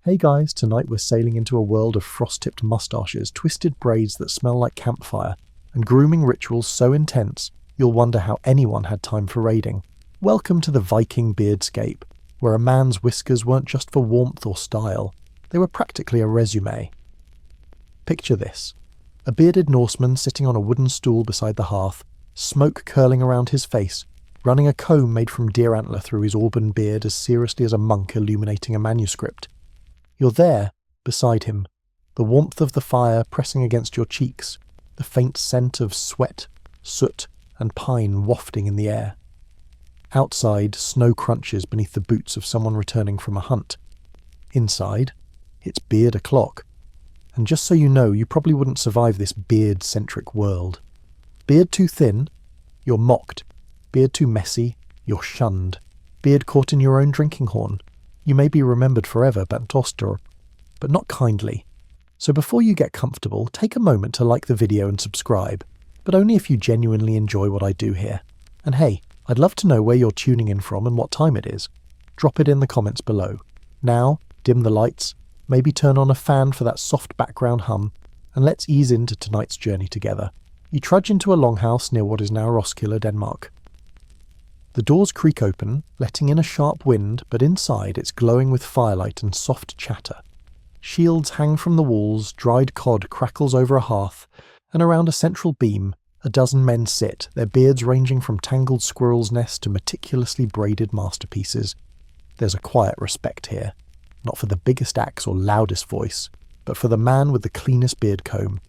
Hey guys, tonight we're sailing into a world of frost-tipped mustaches, twisted braids that smell like campfire, and grooming rituals so intense you'll wonder how anyone had time for raiding. Welcome to the Viking beardscape, where a man's whiskers weren't just for warmth or style, they were practically a resume. Picture this. A bearded Norseman sitting on a wooden stool beside the hearth, smoke curling around his face, running a comb made from deer antler through his auburn beard as seriously as a monk illuminating a manuscript. You're there, beside him, the warmth of the fire pressing against your cheeks, the faint scent of sweat, soot, and pine wafting in the air. Outside, snow crunches beneath the boots of someone returning from a hunt. Inside, it's beard o'clock. And just so you know, you probably wouldn't survive this beard-centric world. Beard too thin? You're mocked. Beard too messy? You're shunned. Beard caught in your own drinking horn? You may be remembered forever, but not kindly. So before you get comfortable, take a moment to like the video and subscribe, but only if you genuinely enjoy what I do here. And hey, I'd love to know where you're tuning in from and what time it is. Drop it in the comments below. Now, dim the lights, maybe turn on a fan for that soft background hum, and let's ease into tonight's journey together. You trudge into a longhouse near what is now Roskilde, Denmark. The doors creak open, letting in a sharp wind, but inside it's glowing with firelight and soft chatter. Shields hang from the walls, dried cod crackles over a hearth, and around a central beam, a dozen men sit, their beards ranging from tangled squirrel's nest to meticulously braided masterpieces. There's a quiet respect here, not for the biggest axe or loudest voice, but for the man with the cleanest beard comb.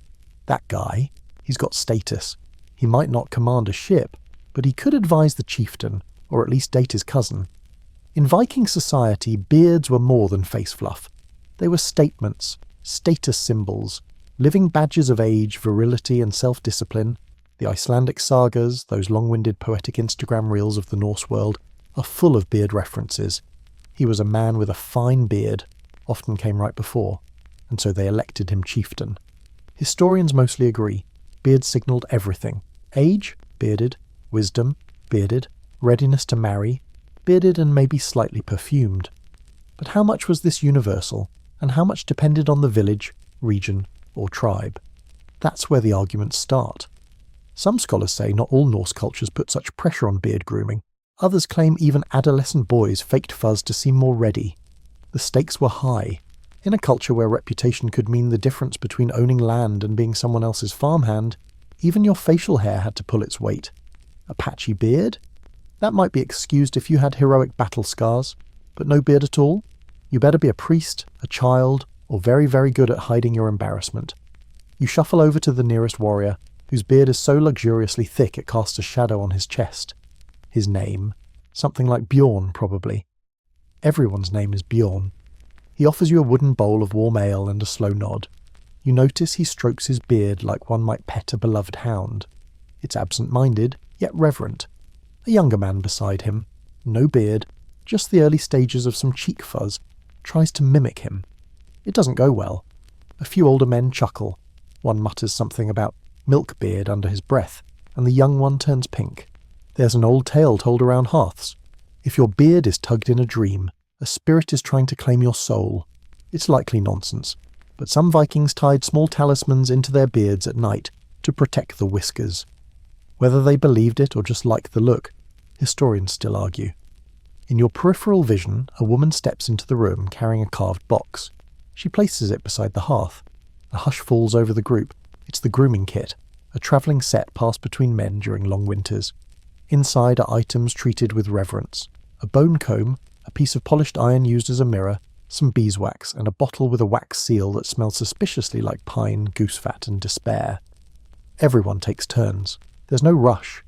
That guy, he's got status. He might not command a ship, but he could advise the chieftain, or at least date his cousin. In Viking society, beards were more than face fluff. They were statements, status symbols, living badges of age, virility and self-discipline. The Icelandic sagas, those long-winded poetic Instagram reels of the Norse world, are full of beard references. He was a man with a fine beard, often came right before, and so they elected him chieftain. Historians mostly agree. Beards signalled everything. Age, bearded. Wisdom, bearded. Readiness to marry, bearded and maybe slightly perfumed. But how much was this universal, and how much depended on the village, region, or tribe? That's where the arguments start. Some scholars say not all Norse cultures put such pressure on beard grooming. Others claim even adolescent boys faked fuzz to seem more ready. The stakes were high. In a culture where reputation could mean the difference between owning land and being someone else's farmhand, even your facial hair had to pull its weight. A patchy beard? That might be excused if you had heroic battle scars, but no beard at all? You better be a priest, a child, or very, very good at hiding your embarrassment. You shuffle over to the nearest warrior, whose beard is so luxuriously thick it casts a shadow on his chest. His name? Something like Bjorn, probably. Everyone's name is Bjorn. He offers you a wooden bowl of warm ale and a slow nod. You notice he strokes his beard like one might pet a beloved hound. It's absent-minded, yet reverent. A younger man beside him, no beard, just the early stages of some cheek fuzz, tries to mimic him. It doesn't go well. A few older men chuckle. One mutters something about milk beard under his breath, and the young one turns pink. There's an old tale told around hearths. If your beard is tugged in a dream, a spirit is trying to claim your soul. It's likely nonsense, but some Vikings tied small talismans into their beards at night to protect the whiskers. Whether they believed it or just liked the look, historians still argue. In your peripheral vision, a woman steps into the room carrying a carved box. She places it beside the hearth. A hush falls over the group. It's the grooming kit, a travelling set passed between men during long winters. Inside are items treated with reverence. A bone comb, a piece of polished iron used as a mirror, some beeswax, and a bottle with a wax seal that smells suspiciously like pine, goose fat, and despair. Everyone takes turns. There's no rush.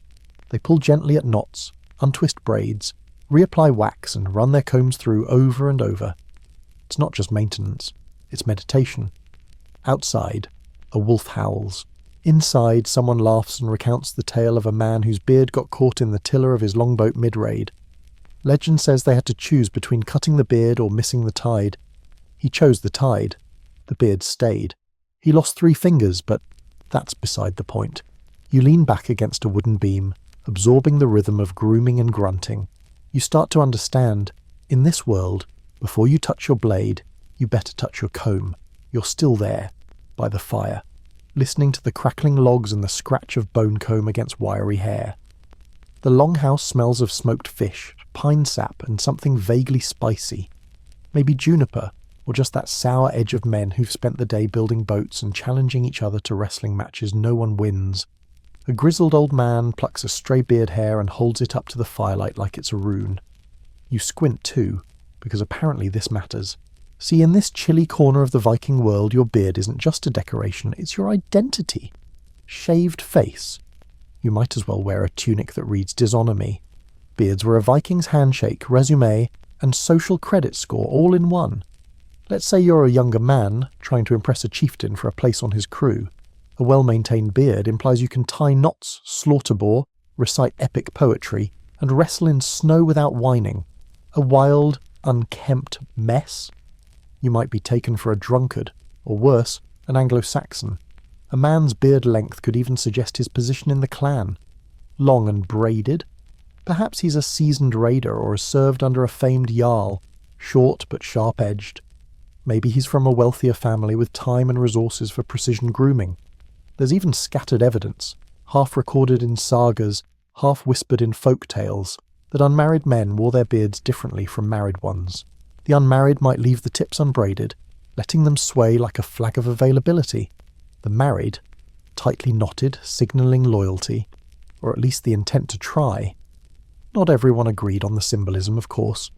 They pull gently at knots, untwist braids, reapply wax and run their combs through over and over. It's not just maintenance, it's meditation. Outside, a wolf howls. Inside, someone laughs and recounts the tale of a man whose beard got caught in the tiller of his longboat mid-raid. Legend says they had to choose between cutting the beard or missing the tide. He chose the tide. The beard stayed. He lost 3 fingers, but that's beside the point. You lean back against a wooden beam, absorbing the rhythm of grooming and grunting. You start to understand, in this world, before you touch your blade, you better touch your comb. You're still there, by the fire, listening to the crackling logs and the scratch of bone comb against wiry hair. The longhouse smells of smoked fish, pine sap, and something vaguely spicy. Maybe juniper, or just that sour edge of men who've spent the day building boats and challenging each other to wrestling matches no one wins. A grizzled old man plucks a stray beard hair and holds it up to the firelight like it's a rune. You squint too, because apparently this matters. See, in this chilly corner of the Viking world, your beard isn't just a decoration, it's your identity. Shaved face. You might as well wear a tunic that reads "Dishonour me." Beards were a Viking's handshake, resume, and social credit score all in one. Let's say you're a younger man trying to impress a chieftain for a place on his crew. A well-maintained beard implies you can tie knots, slaughter boar, recite epic poetry, and wrestle in snow without whining. A wild, unkempt mess? You might be taken for a drunkard, or worse, an Anglo-Saxon. A man's beard length could even suggest his position in the clan. Long and braided? Perhaps he's a seasoned raider or has served under a famed jarl, short but sharp-edged. Maybe he's from a wealthier family with time and resources for precision grooming. There's even scattered evidence, half recorded in sagas, half whispered in folk tales, that unmarried men wore their beards differently from married ones. The unmarried might leave the tips unbraided, letting them sway like a flag of availability. The married, tightly knotted, signalling loyalty, or at least the intent to try. Not everyone agreed on the symbolism, of course.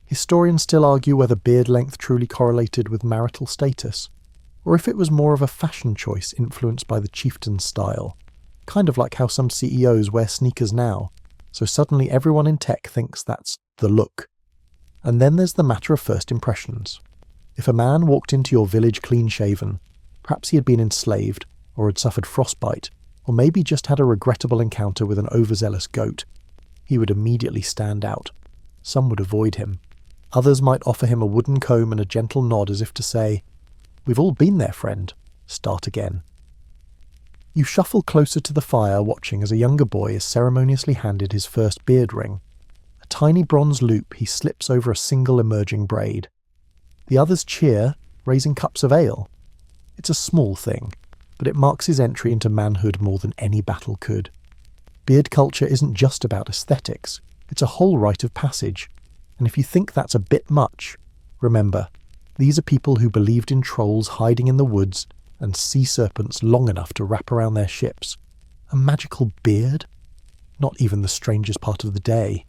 Historians still argue whether beard length truly correlated with marital status, or if it was more of a fashion choice influenced by the chieftain's style, kind of like how some CEOs wear sneakers now, so suddenly everyone in tech thinks that's the look. And then there's the matter of first impressions. If a man walked into your village clean-shaven, perhaps he had been enslaved, or had suffered frostbite, or maybe just had a regrettable encounter with an overzealous goat, he would immediately stand out. Some would avoid him. Others might offer him a wooden comb and a gentle nod as if to say, "We've all been there, friend. Start again." You shuffle closer to the fire, watching as a younger boy is ceremoniously handed his first beard ring. A tiny bronze loop he slips over a single emerging braid. The others cheer, raising cups of ale. It's a small thing, but it marks his entry into manhood more than any battle could. Beard culture isn't just about aesthetics, it's a whole rite of passage. And if you think that's a bit much, remember, these are people who believed in trolls hiding in the woods and sea serpents long enough to wrap around their ships. A magical beard? Not even the strangest part of the day.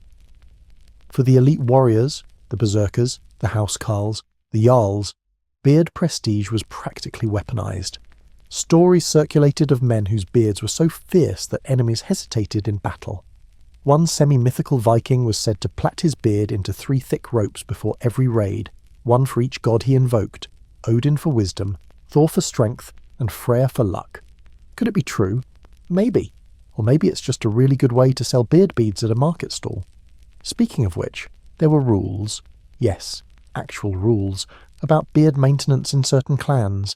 For the elite warriors, the berserkers, the housecarls, the jarls, beard prestige was practically weaponized. Stories circulated of men whose beards were so fierce that enemies hesitated in battle. One semi-mythical Viking was said to plait his beard into 3 thick ropes before every raid, one for each god he invoked, Odin for wisdom, Thor for strength, and Freya for luck. Could it be true? Maybe. Or maybe it's just a really good way to sell beard beads at a market stall. Speaking of which, there were rules. Yes, actual rules, about beard maintenance in certain clans.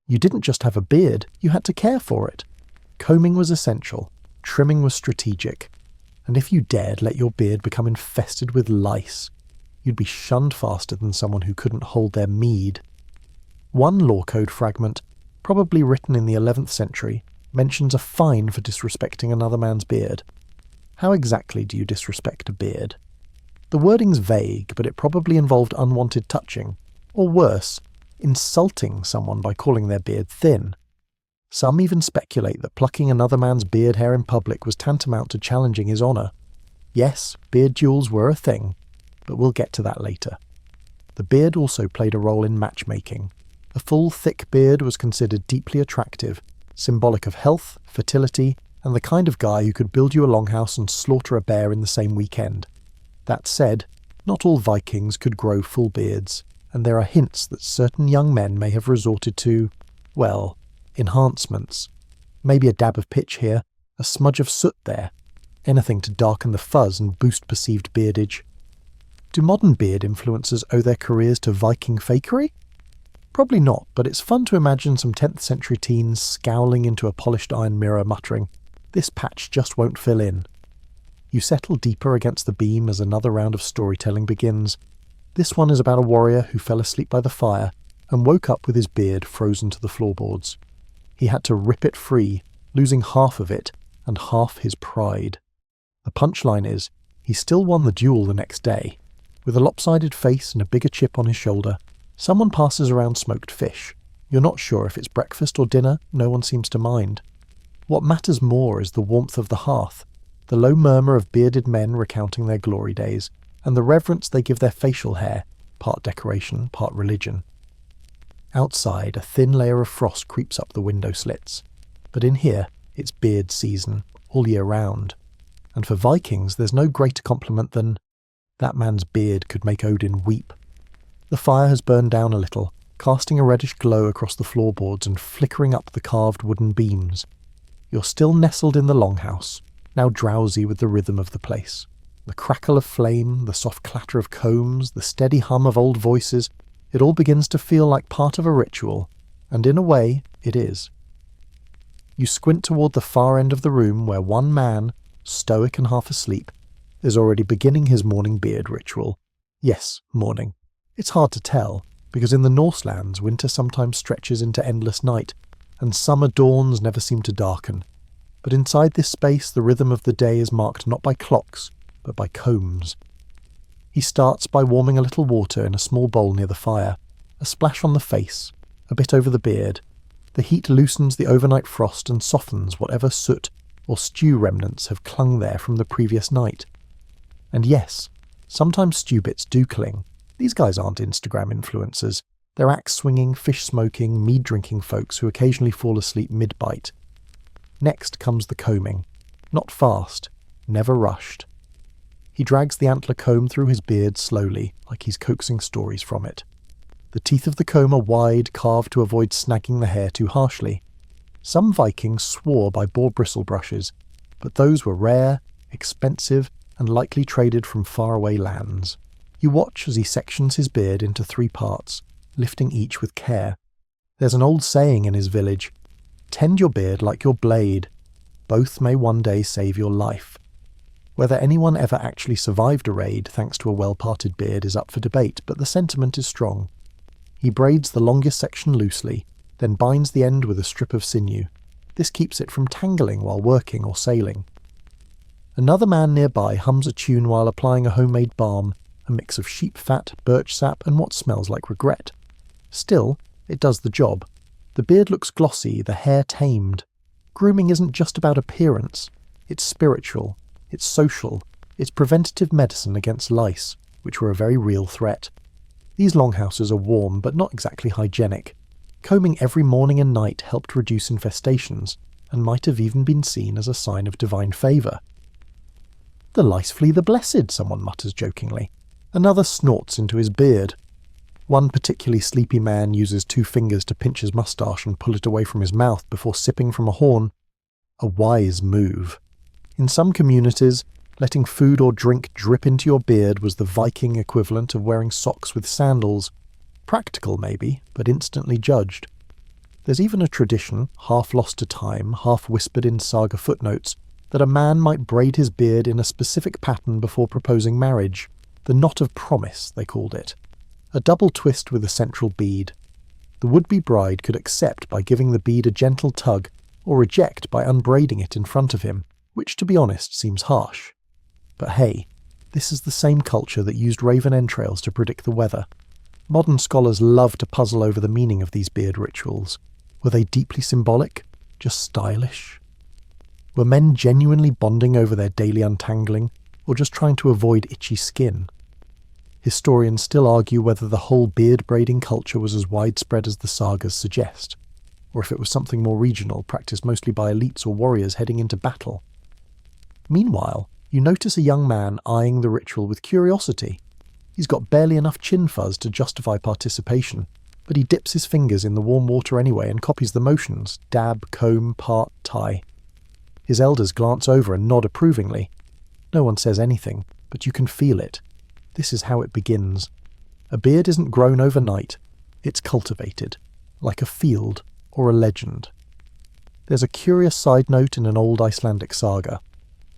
You didn't just have a beard, you had to care for it. Combing was essential, trimming was strategic. And if you dared let your beard become infested with lice, you'd be shunned faster than someone who couldn't hold their mead. One law code fragment, probably written in the 11th century, mentions a fine for disrespecting another man's beard. How exactly do you disrespect a beard? The wording's vague, but it probably involved unwanted touching, or worse, insulting someone by calling their beard thin. Some even speculate that plucking another man's beard hair in public was tantamount to challenging his honour. Yes, beard duels were a thing, but we'll get to that later. The beard also played a role in matchmaking. A full, thick beard was considered deeply attractive, symbolic of health, fertility, and the kind of guy who could build you a longhouse and slaughter a bear in the same weekend. That said, not all Vikings could grow full beards, and there are hints that certain young men may have resorted to, well, enhancements. Maybe a dab of pitch here, a smudge of soot there, anything to darken the fuzz and boost perceived beardage. Do modern beard influencers owe their careers to Viking fakery? Probably not, but it's fun to imagine some 10th century teens scowling into a polished iron mirror muttering, "This patch just won't fill in." You settle deeper against the beam as another round of storytelling begins. This one is about a warrior who fell asleep by the fire and woke up with his beard frozen to the floorboards. He had to rip it free, losing half of it and half his pride. The punchline is, he still won the duel the next day. With a lopsided face and a bigger chip on his shoulder, someone passes around smoked fish. You're not sure if it's breakfast or dinner, no one seems to mind. What matters more is the warmth of the hearth, the low murmur of bearded men recounting their glory days, and the reverence they give their facial hair, part decoration, part religion. Outside, a thin layer of frost creeps up the window slits, but in here, it's beard season, all year round. And for Vikings, there's no greater compliment than, that man's beard could make Odin weep. The fire has burned down a little, casting a reddish glow across the floorboards and flickering up the carved wooden beams. You're still nestled in the longhouse, now drowsy with the rhythm of the place. The crackle of flame, the soft clatter of combs, the steady hum of old voices, it all begins to feel like part of a ritual, and in a way, it is. You squint toward the far end of the room where one man, stoic and half asleep, is already beginning his morning beard ritual. Yes, morning. It's hard to tell, because in the Norselands winter sometimes stretches into endless night, and summer dawns never seem to darken. But inside this space the rhythm of the day is marked not by clocks, but by combs. He starts by warming a little water in a small bowl near the fire, a splash on the face, a bit over the beard. The heat loosens the overnight frost and softens whatever soot or stew remnants have clung there from the previous night. And yes, sometimes stew bits do cling. These guys aren't Instagram influencers. They're axe-swinging, fish-smoking, mead-drinking folks who occasionally fall asleep mid-bite. Next comes the combing. Not fast, never rushed. He drags the antler comb through his beard slowly, like he's coaxing stories from it. The teeth of the comb are wide, carved to avoid snagging the hair too harshly. Some Vikings swore by boar bristle brushes, but those were rare, expensive, and likely traded from faraway lands. You watch as he sections his beard into 3 parts, lifting each with care. There's an old saying in his village, "Tend your beard like your blade. Both may one day save your life." Whether anyone ever actually survived a raid thanks to a well-parted beard is up for debate, but the sentiment is strong. He braids the longest section loosely, then binds the end with a strip of sinew. This keeps it from tangling while working or sailing. Another man nearby hums a tune while applying a homemade balm, a mix of sheep fat, birch sap, and what smells like regret. Still, it does the job. The beard looks glossy, the hair tamed. Grooming isn't just about appearance. It's spiritual. It's social. It's preventative medicine against lice, which were a very real threat. These longhouses are warm, but not exactly hygienic. Combing every morning and night helped reduce infestations, and might have even been seen as a sign of divine favour. "The lice flee the blessed," someone mutters jokingly. Another snorts into his beard. One particularly sleepy man uses 2 fingers to pinch his moustache and pull it away from his mouth before sipping from a horn. A wise move. In some communities, letting food or drink drip into your beard was the Viking equivalent of wearing socks with sandals. Practical maybe, but instantly judged. There's even a tradition, half lost to time, half whispered in saga footnotes, that a man might braid his beard in a specific pattern before proposing marriage. The knot of promise, they called it. A double twist with a central bead. The would-be bride could accept by giving the bead a gentle tug, or reject by unbraiding it in front of him, which to be honest seems harsh. But hey, this is the same culture that used raven entrails to predict the weather. Modern scholars love to puzzle over the meaning of these beard rituals. Were they deeply symbolic? Just stylish? Were men genuinely bonding over their daily untangling, or just trying to avoid itchy skin? Historians still argue whether the whole beard braiding culture was as widespread as the sagas suggest, or if it was something more regional, practiced mostly by elites or warriors heading into battle. Meanwhile, you notice a young man eyeing the ritual with curiosity. He's got barely enough chin fuzz to justify participation, but he dips his fingers in the warm water anyway and copies the motions: dab, comb, part, tie. His elders glance over and nod approvingly. No one says anything, but you can feel it. This is how it begins. A beard isn't grown overnight, it's cultivated, like a field or a legend. There's a curious side note in an old Icelandic saga.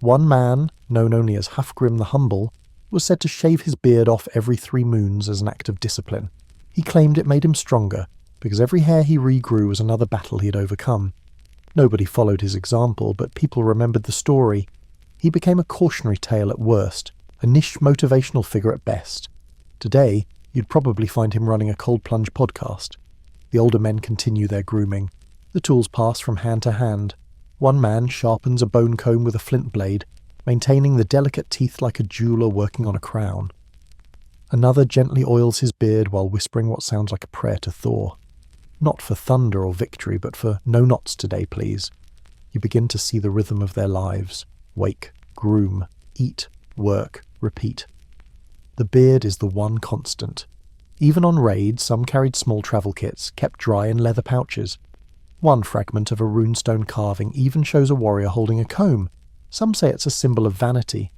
One man, known only as Hafgrim the Humble, was said to shave his beard off every 3 moons as an act of discipline. He claimed it made him stronger, because every hair he regrew was another battle he had overcome. Nobody followed his example, but people remembered the story. He became a cautionary tale at worst, a niche motivational figure at best. Today, you'd probably find him running a cold plunge podcast. The older men continue their grooming. The tools pass from hand to hand. One man sharpens a bone comb with a flint blade, maintaining the delicate teeth like a jeweller working on a crown. Another gently oils his beard while whispering what sounds like a prayer to Thor. Not for thunder or victory, but for no knots today, please. You begin to see the rhythm of their lives. Wake, groom, eat, work, repeat. The beard is the one constant. Even on raids, some carried small travel kits, kept dry in leather pouches. One fragment of a runestone carving even shows a warrior holding a comb. Some say it's a symbol of vanity.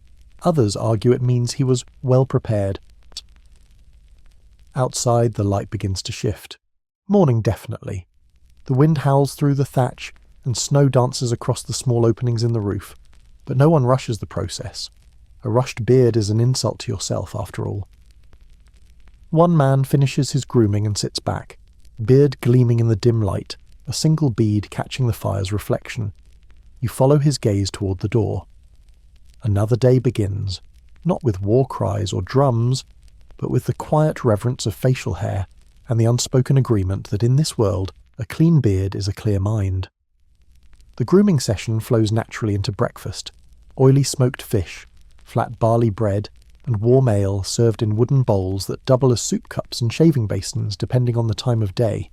Others argue it means he was well prepared. Outside, the light begins to shift. Morning definitely. The wind howls through the thatch, and snow dances across the small openings in the roof. But no one rushes the process. A rushed beard is an insult to yourself, after all. One man finishes his grooming and sits back, beard gleaming in the dim light, a single bead catching the fire's reflection. You follow his gaze toward the door. Another day begins, not with war cries or drums, but with the quiet reverence of facial hair and the unspoken agreement that in this world, a clean beard is a clear mind. The grooming session flows naturally into breakfast. Oily smoked fish, flat barley bread, and warm ale served in wooden bowls that double as soup cups and shaving basins depending on the time of day.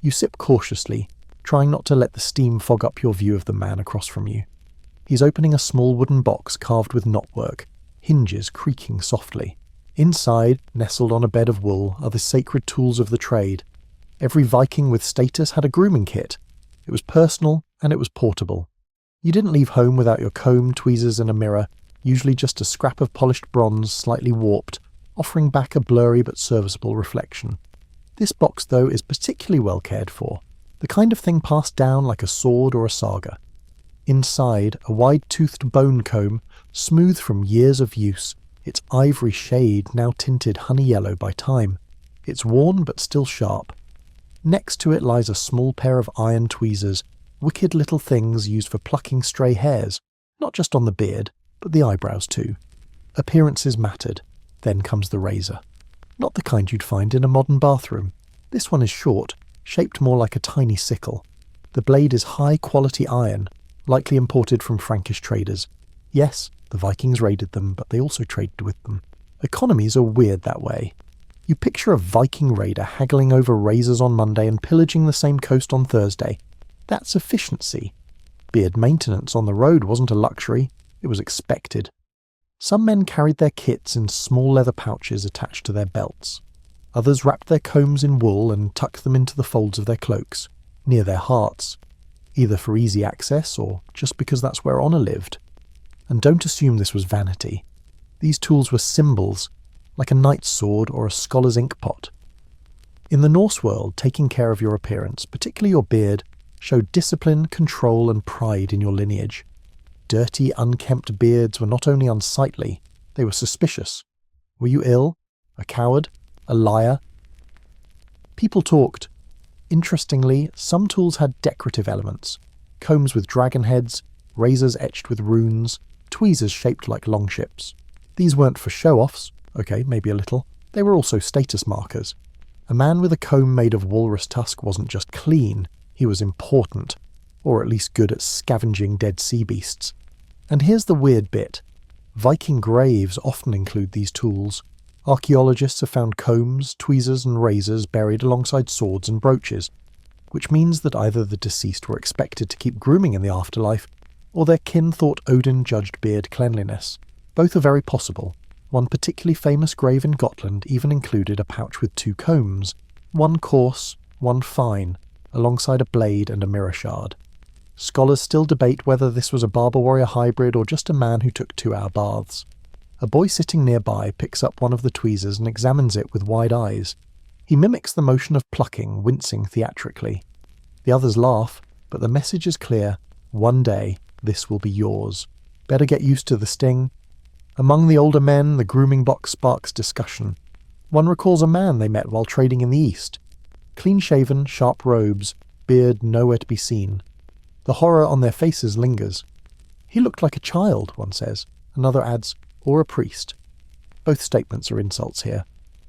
You sip cautiously, trying not to let the steam fog up your view of the man across from you. He's opening a small wooden box carved with knotwork, hinges creaking softly. Inside, nestled on a bed of wool, are the sacred tools of the trade. Every Viking with status had a grooming kit. It was personal and it was portable. You didn't leave home without your comb, tweezers and a mirror, usually just a scrap of polished bronze slightly warped, offering back a blurry but serviceable reflection. This box, though, is particularly well cared for, the kind of thing passed down like a sword or a saga. Inside, a wide-toothed bone comb, smooth from years of use, its ivory shade now tinted honey yellow by time. It's worn but still sharp. Next to it lies a small pair of iron tweezers, wicked little things used for plucking stray hairs, not just on the beard, but the eyebrows too. Appearances mattered. Then comes the razor. Not the kind you'd find in a modern bathroom. This one is short, shaped more like a tiny sickle. The blade is high-quality iron, likely imported from Frankish traders. Yes, the Vikings raided them, but they also traded with them. Economies are weird that way. You picture a Viking raider haggling over razors on Monday and pillaging the same coast on Thursday. That's efficiency. Beard maintenance on the road wasn't a luxury, it was expected. Some men carried their kits in small leather pouches attached to their belts. Others wrapped their combs in wool and tucked them into the folds of their cloaks, near their hearts, either for easy access or just because that's where honour lived. And don't assume this was vanity. These tools were symbols, like a knight's sword or a scholar's ink pot. In the Norse world, taking care of your appearance, particularly your beard, showed discipline, control and pride in your lineage. Dirty, unkempt beards were not only unsightly, they were suspicious. Were you ill? A coward? A liar? People talked. Interestingly, some tools had decorative elements. Combs with dragon heads, razors etched with runes, tweezers shaped like longships. These weren't for show-offs, okay, maybe a little. They were also status markers. A man with a comb made of walrus tusk wasn't just clean, he was important, or at least good at scavenging dead sea beasts. And here's the weird bit. Viking graves often include these tools. Archaeologists have found combs, tweezers and razors buried alongside swords and brooches, which means that either the deceased were expected to keep grooming in the afterlife, or their kin thought Odin judged beard cleanliness. Both are very possible. One particularly famous grave in Gotland even included a pouch with 2 combs, one coarse, one fine, alongside a blade and a mirror shard. Scholars still debate whether this was a barber warrior hybrid or just a man who took 2-hour baths. A boy sitting nearby picks up one of the tweezers and examines it with wide eyes. He mimics the motion of plucking, wincing theatrically. The others laugh, but the message is clear. One day, this will be yours. Better get used to the sting. Among the older men, the grooming box sparks discussion. One recalls a man they met while trading in the East. Clean-shaven, sharp robes, beard nowhere to be seen. The horror on their faces lingers. "He looked like a child," one says. Another adds, "or a priest." Both statements are insults here.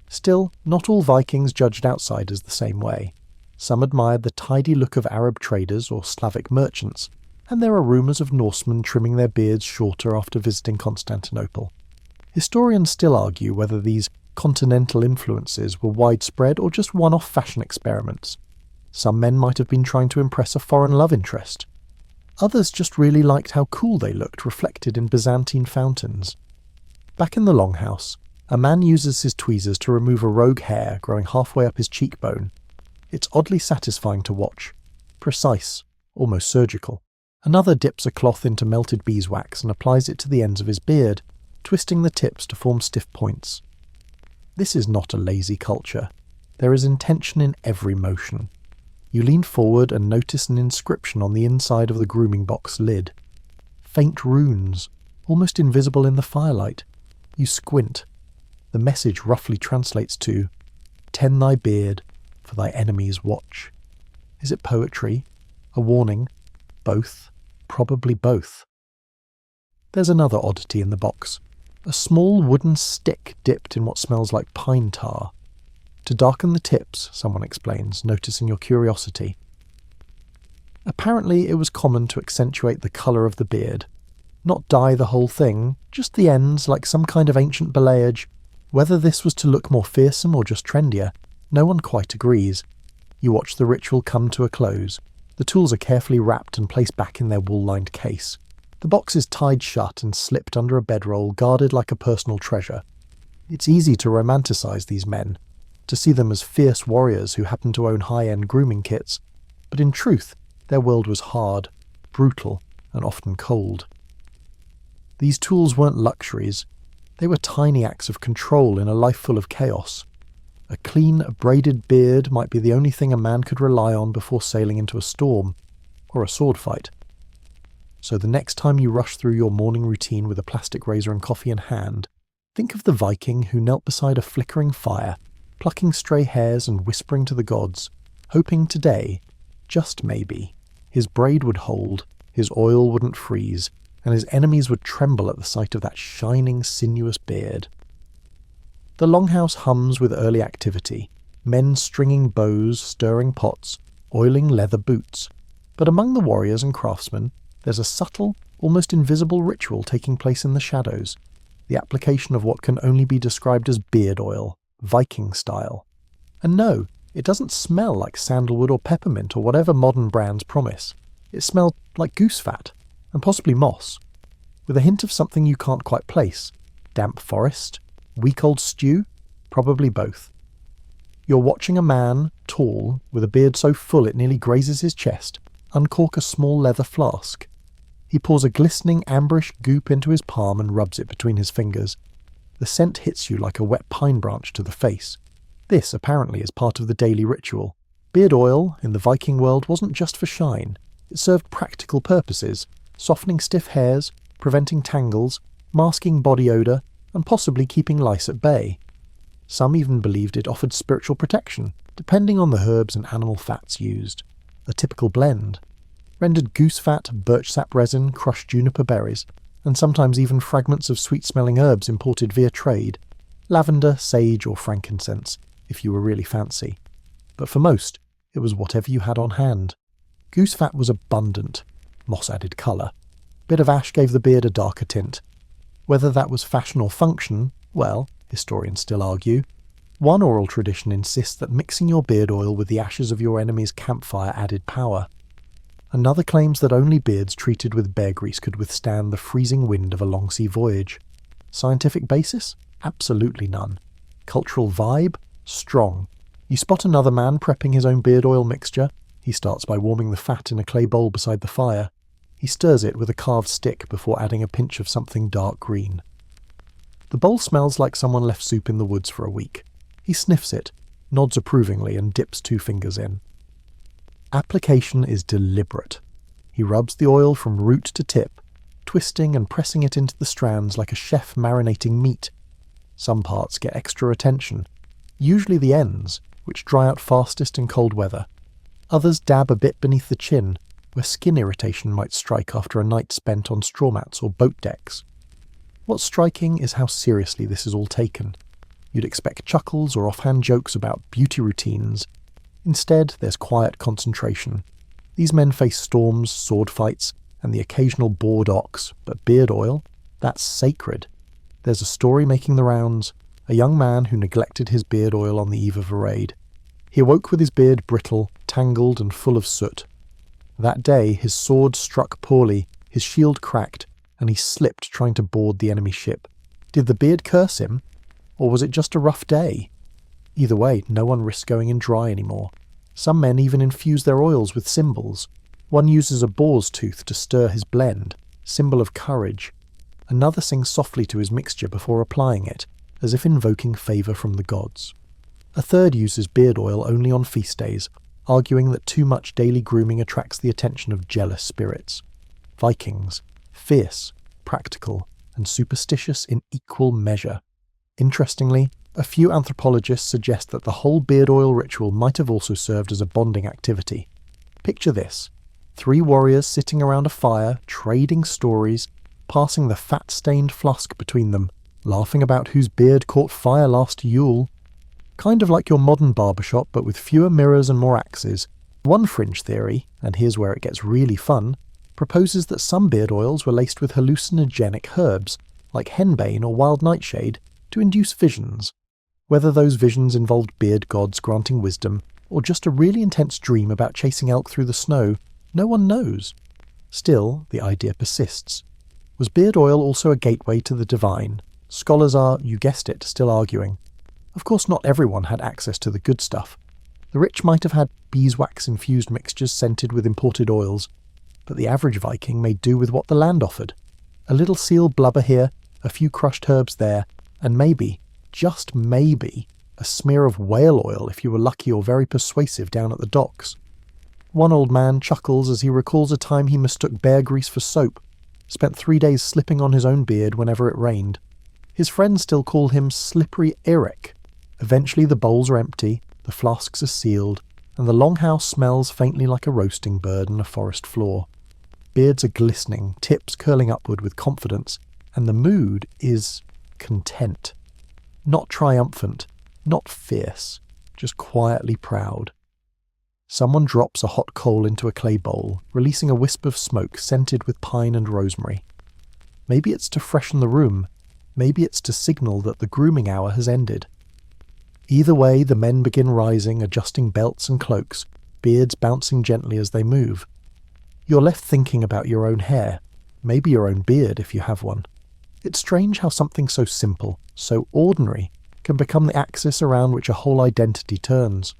Still, not all Vikings judged outsiders the same way. Some admired the tidy look of Arab traders or Slavic merchants, and there are rumours of Norsemen trimming their beards shorter after visiting Constantinople. Historians still argue whether these continental influences were widespread or just one-off fashion experiments. Some men might have been trying to impress a foreign love interest. Others just really liked how cool they looked reflected in Byzantine fountains. Back in the longhouse, a man uses his tweezers to remove a rogue hair growing halfway up his cheekbone. It's oddly satisfying to watch. Precise, almost surgical. Another dips a cloth into melted beeswax and applies it to the ends of his beard, twisting the tips to form stiff points. This is not a lazy culture. There is intention in every motion. You lean forward and notice an inscription on the inside of the grooming box lid. Faint runes, almost invisible in the firelight. You squint. The message roughly translates to, "Tend thy beard, for thy enemies watch." Is it poetry? A warning? Both? Probably both. There's another oddity in the box. A small wooden stick dipped in what smells like pine tar. To darken the tips, someone explains, noticing your curiosity. Apparently it was common to accentuate the colour of the beard. Not dye the whole thing, just the ends like some kind of ancient balayage. Whether this was to look more fearsome or just trendier, no one quite agrees. You watch the ritual come to a close. The tools are carefully wrapped and placed back in their wool-lined case. The box is tied shut and slipped under a bedroll, guarded like a personal treasure. It's easy to romanticize these men, to see them as fierce warriors who happen to own high-end grooming kits, but in truth, their world was hard, brutal, and often cold. These tools weren't luxuries. They were tiny acts of control in a life full of chaos. A clean, braided beard might be the only thing a man could rely on before sailing into a storm, or a sword fight. So the next time you rush through your morning routine with a plastic razor and coffee in hand, think of the Viking who knelt beside a flickering fire, plucking stray hairs and whispering to the gods, hoping today, just maybe, his braid would hold, his oil wouldn't freeze, and his enemies would tremble at the sight of that shining, sinuous beard. The longhouse hums with early activity, men stringing bows, stirring pots, oiling leather boots. But among the warriors and craftsmen, there's a subtle, almost invisible ritual taking place in the shadows, the application of what can only be described as beard oil, Viking style. And no, it doesn't smell like sandalwood or peppermint or whatever modern brands promise. It smelled like goose fat, and possibly moss, with a hint of something you can't quite place. Damp forest? Week-old stew? Probably both. You're watching a man, tall, with a beard so full it nearly grazes his chest, uncork a small leather flask. He pours a glistening amberish goop into his palm and rubs it between his fingers. The scent hits you like a wet pine branch to the face. This, apparently, is part of the daily ritual. Beard oil, in the Viking world, wasn't just for shine. It served practical purposes, softening stiff hairs, preventing tangles, masking body odour, and possibly keeping lice at bay. Some even believed it offered spiritual protection, depending on the herbs and animal fats used. A typical blend. Rendered goose fat, birch sap resin, crushed juniper berries, and sometimes even fragments of sweet-smelling herbs imported via trade. Lavender, sage, or frankincense, if you were really fancy. But for most, it was whatever you had on hand. Goose fat was abundant. Moss added colour. Bit of ash gave the beard a darker tint. Whether that was fashion or function, well, historians still argue. One oral tradition insists that mixing your beard oil with the ashes of your enemy's campfire added power. Another claims that only beards treated with bear grease could withstand the freezing wind of a long-sea voyage. Scientific basis? Absolutely none. Cultural vibe? Strong. You spot another man prepping his own beard oil mixture. He starts by warming the fat in a clay bowl beside the fire. He stirs it with a carved stick before adding a pinch of something dark green. The bowl smells like someone left soup in the woods for a week. He sniffs it, nods approvingly, and dips 2 fingers in. Application is deliberate. He rubs the oil from root to tip, twisting and pressing it into the strands like a chef marinating meat. Some parts get extra attention, usually the ends, which dry out fastest in cold weather. Others dab a bit beneath the chin, where skin irritation might strike after a night spent on straw mats or boat decks. What's striking is how seriously this is all taken. You'd expect chuckles or offhand jokes about beauty routines. Instead, there's quiet concentration. These men face storms, sword fights, and the occasional bored ox, but beard oil? That's sacred. There's a story making the rounds, a young man who neglected his beard oil on the eve of a raid. He awoke with his beard brittle, tangled, and full of soot. That day, his sword struck poorly, his shield cracked, and he slipped trying to board the enemy ship. Did the beard curse him? Or was it just a rough day? Either way, no one risks going in dry anymore. Some men even infuse their oils with symbols. One uses a boar's tooth to stir his blend, symbol of courage. Another sings softly to his mixture before applying it, as if invoking favour from the gods. A third uses beard oil only on feast days, arguing that too much daily grooming attracts the attention of jealous spirits. Vikings, fierce, practical, and superstitious in equal measure. Interestingly, a few anthropologists suggest that the whole beard oil ritual might have also served as a bonding activity. Picture this: 3 warriors sitting around a fire, trading stories, passing the fat-stained flask between them, laughing about whose beard caught fire last Yule. Kind of like your modern barbershop, but with fewer mirrors and more axes. One fringe theory, and here's where it gets really fun, proposes that some beard oils were laced with hallucinogenic herbs, like henbane or wild nightshade, to induce visions. Whether those visions involved beard gods granting wisdom, or just a really intense dream about chasing elk through the snow, no one knows. Still, the idea persists. Was beard oil also a gateway to the divine? Scholars are, you guessed it, still arguing. Of course, not everyone had access to the good stuff. The rich might have had beeswax-infused mixtures scented with imported oils, but the average Viking made do with what the land offered. A little seal blubber here, a few crushed herbs there, and maybe, just maybe, a smear of whale oil if you were lucky or very persuasive down at the docks. One old man chuckles as he recalls a time he mistook bear grease for soap, spent 3 days slipping on his own beard whenever it rained. His friends still call him Slippery Eric. Eventually the bowls are empty, the flasks are sealed, and the longhouse smells faintly like a roasting bird on a forest floor. Beards are glistening, tips curling upward with confidence, and the mood is content. Not triumphant, not fierce, just quietly proud. Someone drops a hot coal into a clay bowl, releasing a wisp of smoke scented with pine and rosemary. Maybe it's to freshen the room, maybe it's to signal that the grooming hour has ended. Either way, the men begin rising, adjusting belts and cloaks, beards bouncing gently as they move. You're left thinking about your own hair, maybe your own beard if you have one. It's strange how something so simple, so ordinary, can become the axis around which a whole identity turns.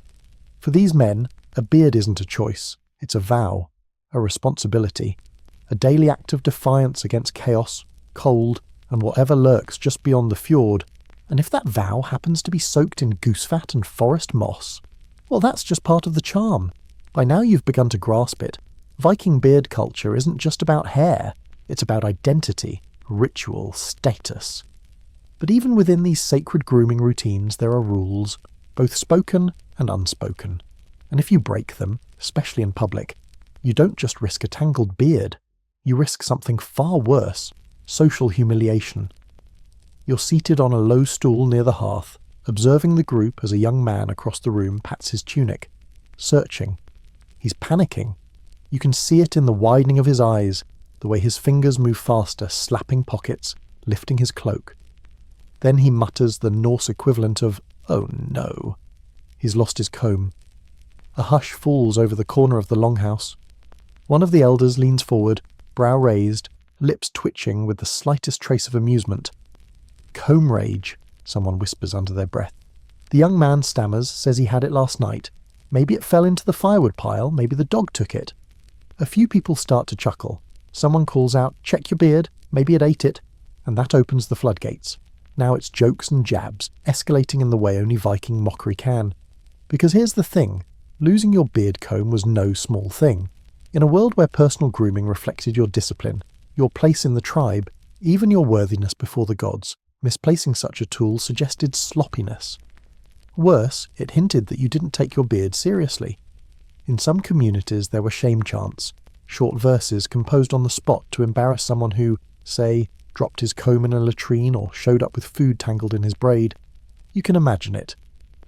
For these men, a beard isn't a choice, it's a vow, a responsibility, a daily act of defiance against chaos, cold, and whatever lurks just beyond the fjord. And if that vow happens to be soaked in goose fat and forest moss, well, that's just part of the charm. By now you've begun to grasp it. Viking beard culture isn't just about hair, it's about identity, ritual, status. But even within these sacred grooming routines there are rules, both spoken and unspoken. And if you break them, especially in public, you don't just risk a tangled beard, you risk something far worse, social humiliation. You're seated on a low stool near the hearth, observing the group as a young man across the room pats his tunic, searching. He's panicking. You can see it in the widening of his eyes, the way his fingers move faster, slapping pockets, lifting his cloak. Then he mutters the Norse equivalent of, "Oh no." He's lost his comb. A hush falls over the corner of the longhouse. One of the elders leans forward, brow raised, lips twitching with the slightest trace of amusement. "Comb rage," someone whispers under their breath. The young man stammers, says he had it last night. Maybe it fell into the firewood pile, maybe the dog took it. A few people start to chuckle. Someone calls out, "Check your beard, maybe it ate it," and that opens the floodgates. Now it's jokes and jabs, escalating in the way only Viking mockery can. Because here's the thing, losing your beard comb was no small thing. In a world where personal grooming reflected your discipline, your place in the tribe, even your worthiness before the gods, misplacing such a tool suggested sloppiness. Worse, it hinted that you didn't take your beard seriously. In some communities there were shame chants, short verses composed on the spot to embarrass someone who, say, dropped his comb in a latrine or showed up with food tangled in his braid. You can imagine it.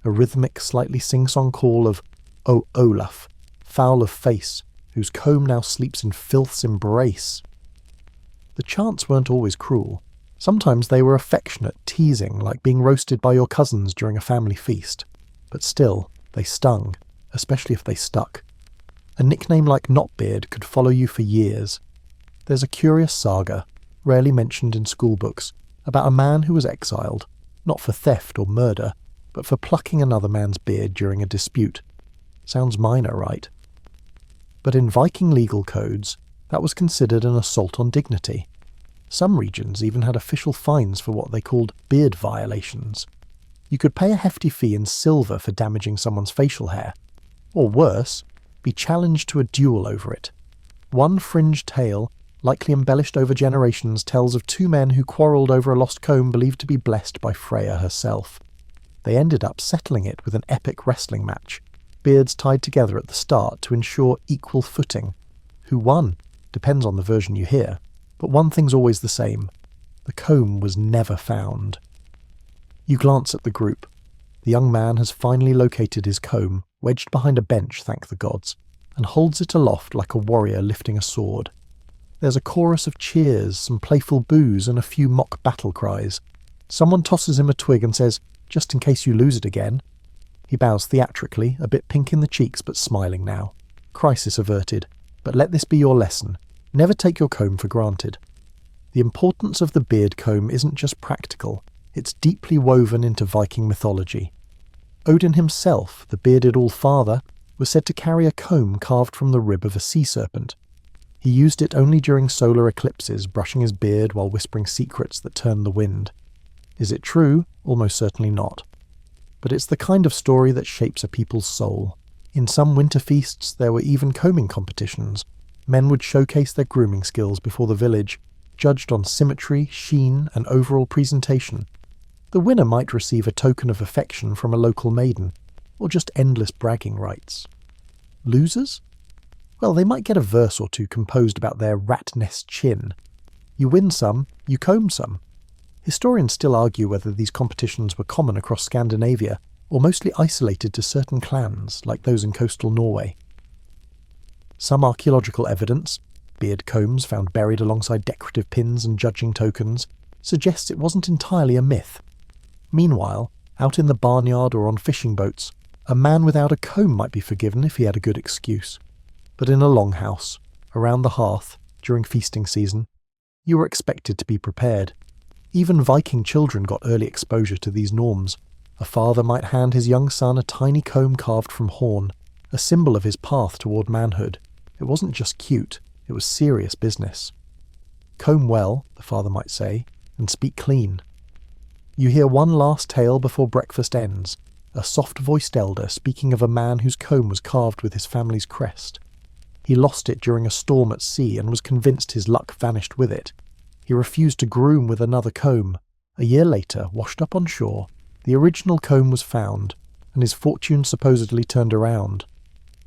A rhythmic, slightly sing-song call of, "O Olaf, foul of face, whose comb now sleeps in filth's embrace." The chants weren't always cruel. Sometimes they were affectionate, teasing, like being roasted by your cousins during a family feast. But still, they stung, especially if they stuck. A nickname like Knotbeard could follow you for years. There's a curious saga, rarely mentioned in schoolbooks, about a man who was exiled, not for theft or murder, but for plucking another man's beard during a dispute. Sounds minor, right? But in Viking legal codes, that was considered an assault on dignity. Some regions even had official fines for what they called beard violations. You could pay a hefty fee in silver for damaging someone's facial hair, or worse, be challenged to a duel over it. One fringed tale, likely embellished over generations, tells of two men who quarrelled over a lost comb believed to be blessed by Freya herself. They ended up settling it with an epic wrestling match, beards tied together at the start to ensure equal footing. Who won depends on the version you hear, but one thing's always the same: the comb was never found. You glance at the group. The young man has finally located his comb, wedged behind a bench, thank the gods, and holds it aloft like a warrior lifting a sword. There's a chorus of cheers, some playful boos, and a few mock battle cries. Someone tosses him a twig and says, "Just in case you lose it again." He bows theatrically, a bit pink in the cheeks but smiling now. Crisis averted, but let this be your lesson. Never take your comb for granted. The importance of the beard comb isn't just practical, it's deeply woven into Viking mythology. Odin himself, the bearded All-Father, was said to carry a comb carved from the rib of a sea serpent. He used it only during solar eclipses, brushing his beard while whispering secrets that turned the wind. Is it true? Almost certainly not. But it's the kind of story that shapes a people's soul. In some winter feasts there were even combing competitions. Men would showcase their grooming skills before the village, judged on symmetry, sheen, and overall presentation. The winner might receive a token of affection from a local maiden, or just endless bragging rights. Losers? Well, they might get a verse or two composed about their rat nest chin. You win some, you comb some. Historians still argue whether these competitions were common across Scandinavia, or mostly isolated to certain clans, like those in coastal Norway. Some archaeological evidence, beard combs found buried alongside decorative pins and judging tokens, suggests it wasn't entirely a myth. Meanwhile, out in the barnyard or on fishing boats, a man without a comb might be forgiven if he had a good excuse. But in a longhouse, around the hearth, during feasting season, you were expected to be prepared. Even Viking children got early exposure to these norms. A father might hand his young son a tiny comb carved from horn, a symbol of his path toward manhood. It wasn't just cute, it was serious business. Comb well, the father might say, and speak clean. You hear one last tale before breakfast ends, a soft-voiced elder speaking of a man whose comb was carved with his family's crest. He lost it during a storm at sea and was convinced his luck vanished with it. He refused to groom with another comb. A year later, washed up on shore, the original comb was found, and his fortune supposedly turned around.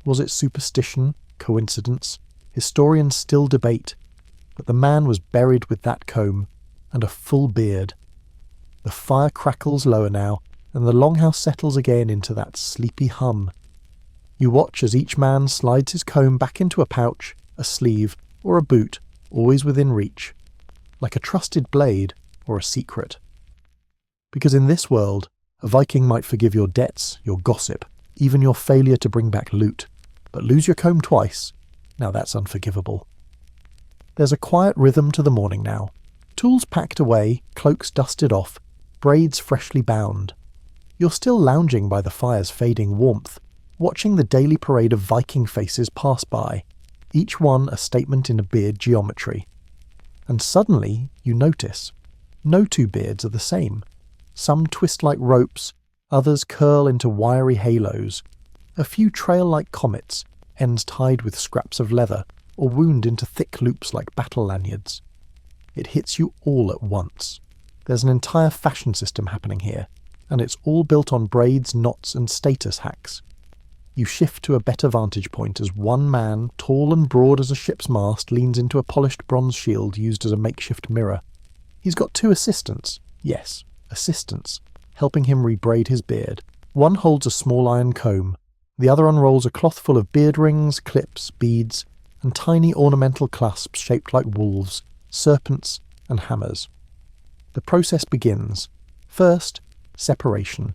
Was it superstition? Coincidence? Historians still debate, but the man was buried with that comb and a full beard. The fire crackles lower now, and the longhouse settles again into that sleepy hum. You watch as each man slides his comb back into a pouch, a sleeve, or a boot, always within reach, like a trusted blade or a secret. Because in this world, a Viking might forgive your debts, your gossip, even your failure to bring back loot, but lose your comb twice? Now that's unforgivable. There's a quiet rhythm to the morning now. Tools packed away, cloaks dusted off, braids freshly bound. You're still lounging by the fire's fading warmth, watching the daily parade of Viking faces pass by, each one a statement in a beard geometry. And suddenly you notice, no two beards are the same. Some twist like ropes, others curl into wiry halos. A few trail like comets, ends tied with scraps of leather, or wound into thick loops like battle lanyards. It hits you all at once. There's an entire fashion system happening here. and it's all built on braids, knots, and status hacks. You shift to a better vantage point as one man, tall and broad as a ship's mast, leans into a polished bronze shield used as a makeshift mirror. He's got two assistants, yes, assistants, helping him rebraid his beard. One holds a small iron comb, the other unrolls a cloth full of beard rings, clips, beads, and tiny ornamental clasps shaped like wolves, serpents, and hammers. The process begins. First, separation.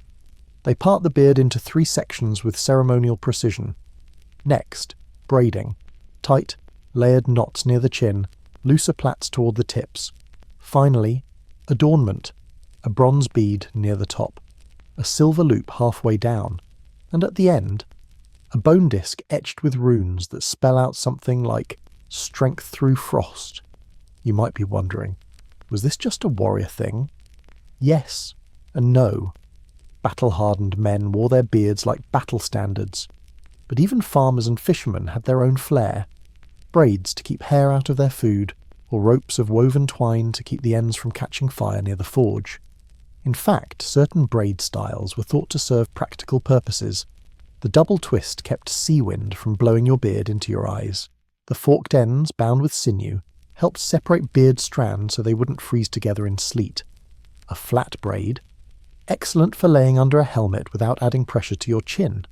They part the beard into 3 sections with ceremonial precision. Next, braiding. Tight, layered knots near the chin, looser plaits toward the tips. Finally, adornment. A bronze bead near the top, a silver loop halfway down, and at the end, a bone disc etched with runes that spell out something like strength through frost. You might be wondering, was this just a warrior thing? Yes and no. Battle-hardened men wore their beards like battle standards, but even farmers and fishermen had their own flair. Braids to keep hair out of their food, or ropes of woven twine to keep the ends from catching fire near the forge. In fact, certain braid styles were thought to serve practical purposes. The double twist kept sea wind from blowing your beard into your eyes. The forked ends, bound with sinew, helped separate beard strands so they wouldn't freeze together in sleet. A flat braid, excellent for laying under a helmet without adding pressure to your chin.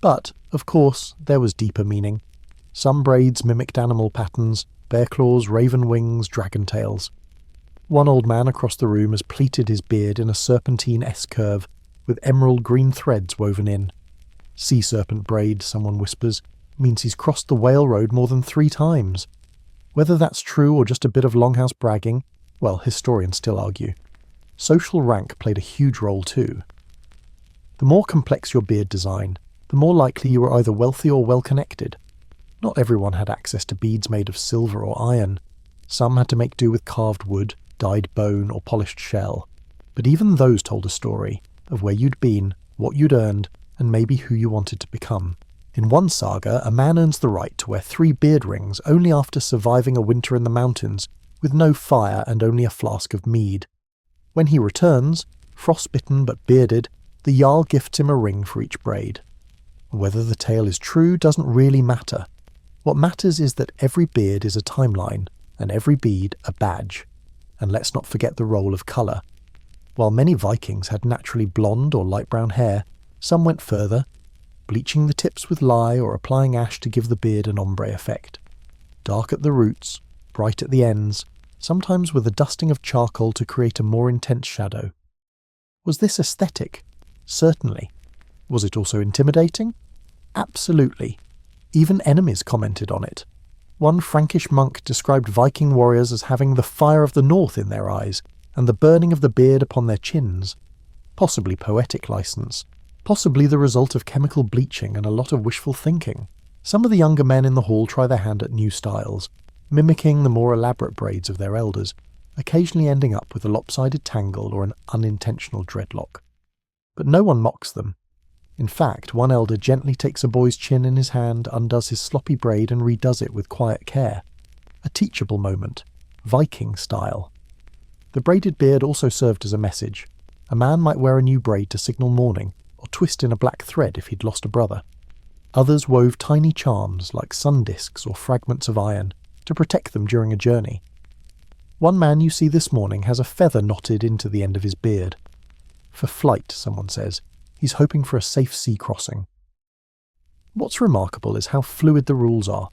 But, of course, there was deeper meaning. Some braids mimicked animal patterns, bear claws, raven wings, dragon tails. One old man across the room has pleated his beard in a serpentine S-curve with emerald green threads woven in. Sea serpent braid, someone whispers, means he's crossed the whale road more than 3 times. Whether that's true or just a bit of longhouse bragging, well, historians still argue. Social rank played a huge role too. The more complex your beard design, the more likely you were either wealthy or well-connected. Not everyone had access to beads made of silver or iron. Some had to make do with carved wood, dyed bone, or polished shell. But even those told a story of where you'd been, what you'd earned, and maybe who you wanted to become. In one saga, a man earns the right to wear 3 beard rings only after surviving a winter in the mountains with no fire and only a flask of mead. When he returns, frostbitten but bearded, the Jarl gifts him a ring for each braid. Whether the tale is true doesn't really matter. What matters is that every beard is a timeline, and every bead a badge. And let's not forget the role of colour. While many Vikings had naturally blonde or light brown hair, some went further, bleaching the tips with lye or applying ash to give the beard an ombre effect. Dark at the roots, bright at the ends, sometimes with a dusting of charcoal to create a more intense shadow. Was this aesthetic? Certainly. Was it also intimidating? Absolutely. Even enemies commented on it. One Frankish monk described Viking warriors as having the fire of the north in their eyes and the burning of the beard upon their chins. Possibly poetic license. Possibly the result of chemical bleaching and a lot of wishful thinking. Some of the younger men in the hall try their hand at new styles, mimicking the more elaborate braids of their elders, occasionally ending up with a lopsided tangle or an unintentional dreadlock. But no one mocks them. In fact, one elder gently takes a boy's chin in his hand, undoes his sloppy braid and redoes it with quiet care. A teachable moment. Viking style. The braided beard also served as a message. A man might wear a new braid to signal mourning, or twist in a black thread if he'd lost a brother. Others wove tiny charms, like sun discs or fragments of iron, to protect them during a journey. One man you see this morning has a feather knotted into the end of his beard. For flight, someone says. He's hoping for a safe sea crossing. What's remarkable is how fluid the rules are.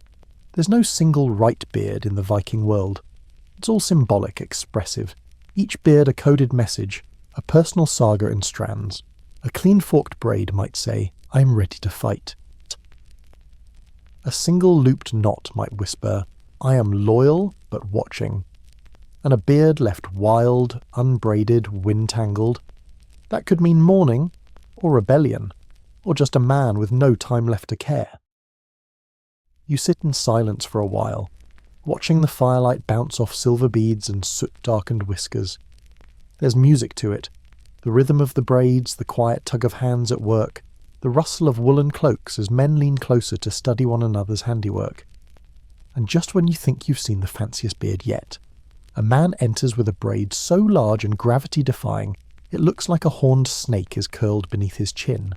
There's no single right beard in the Viking world. It's all symbolic, expressive. Each beard a coded message, a personal saga in strands. A clean forked braid might say, "I'm ready to fight." A single looped knot might whisper, "I am loyal but watching." And a beard left wild, unbraided, wind-tangled, that could mean mourning, or rebellion, or just a man with no time left to care. You sit in silence for a while, watching the firelight bounce off silver beads and soot-darkened whiskers. There's music to it, the rhythm of the braids, the quiet tug of hands at work, the rustle of woolen cloaks as men lean closer to study one another's handiwork. And just when you think you've seen the fanciest beard yet, a man enters with a braid so large and gravity-defying It looks like a horned snake is curled beneath his chin.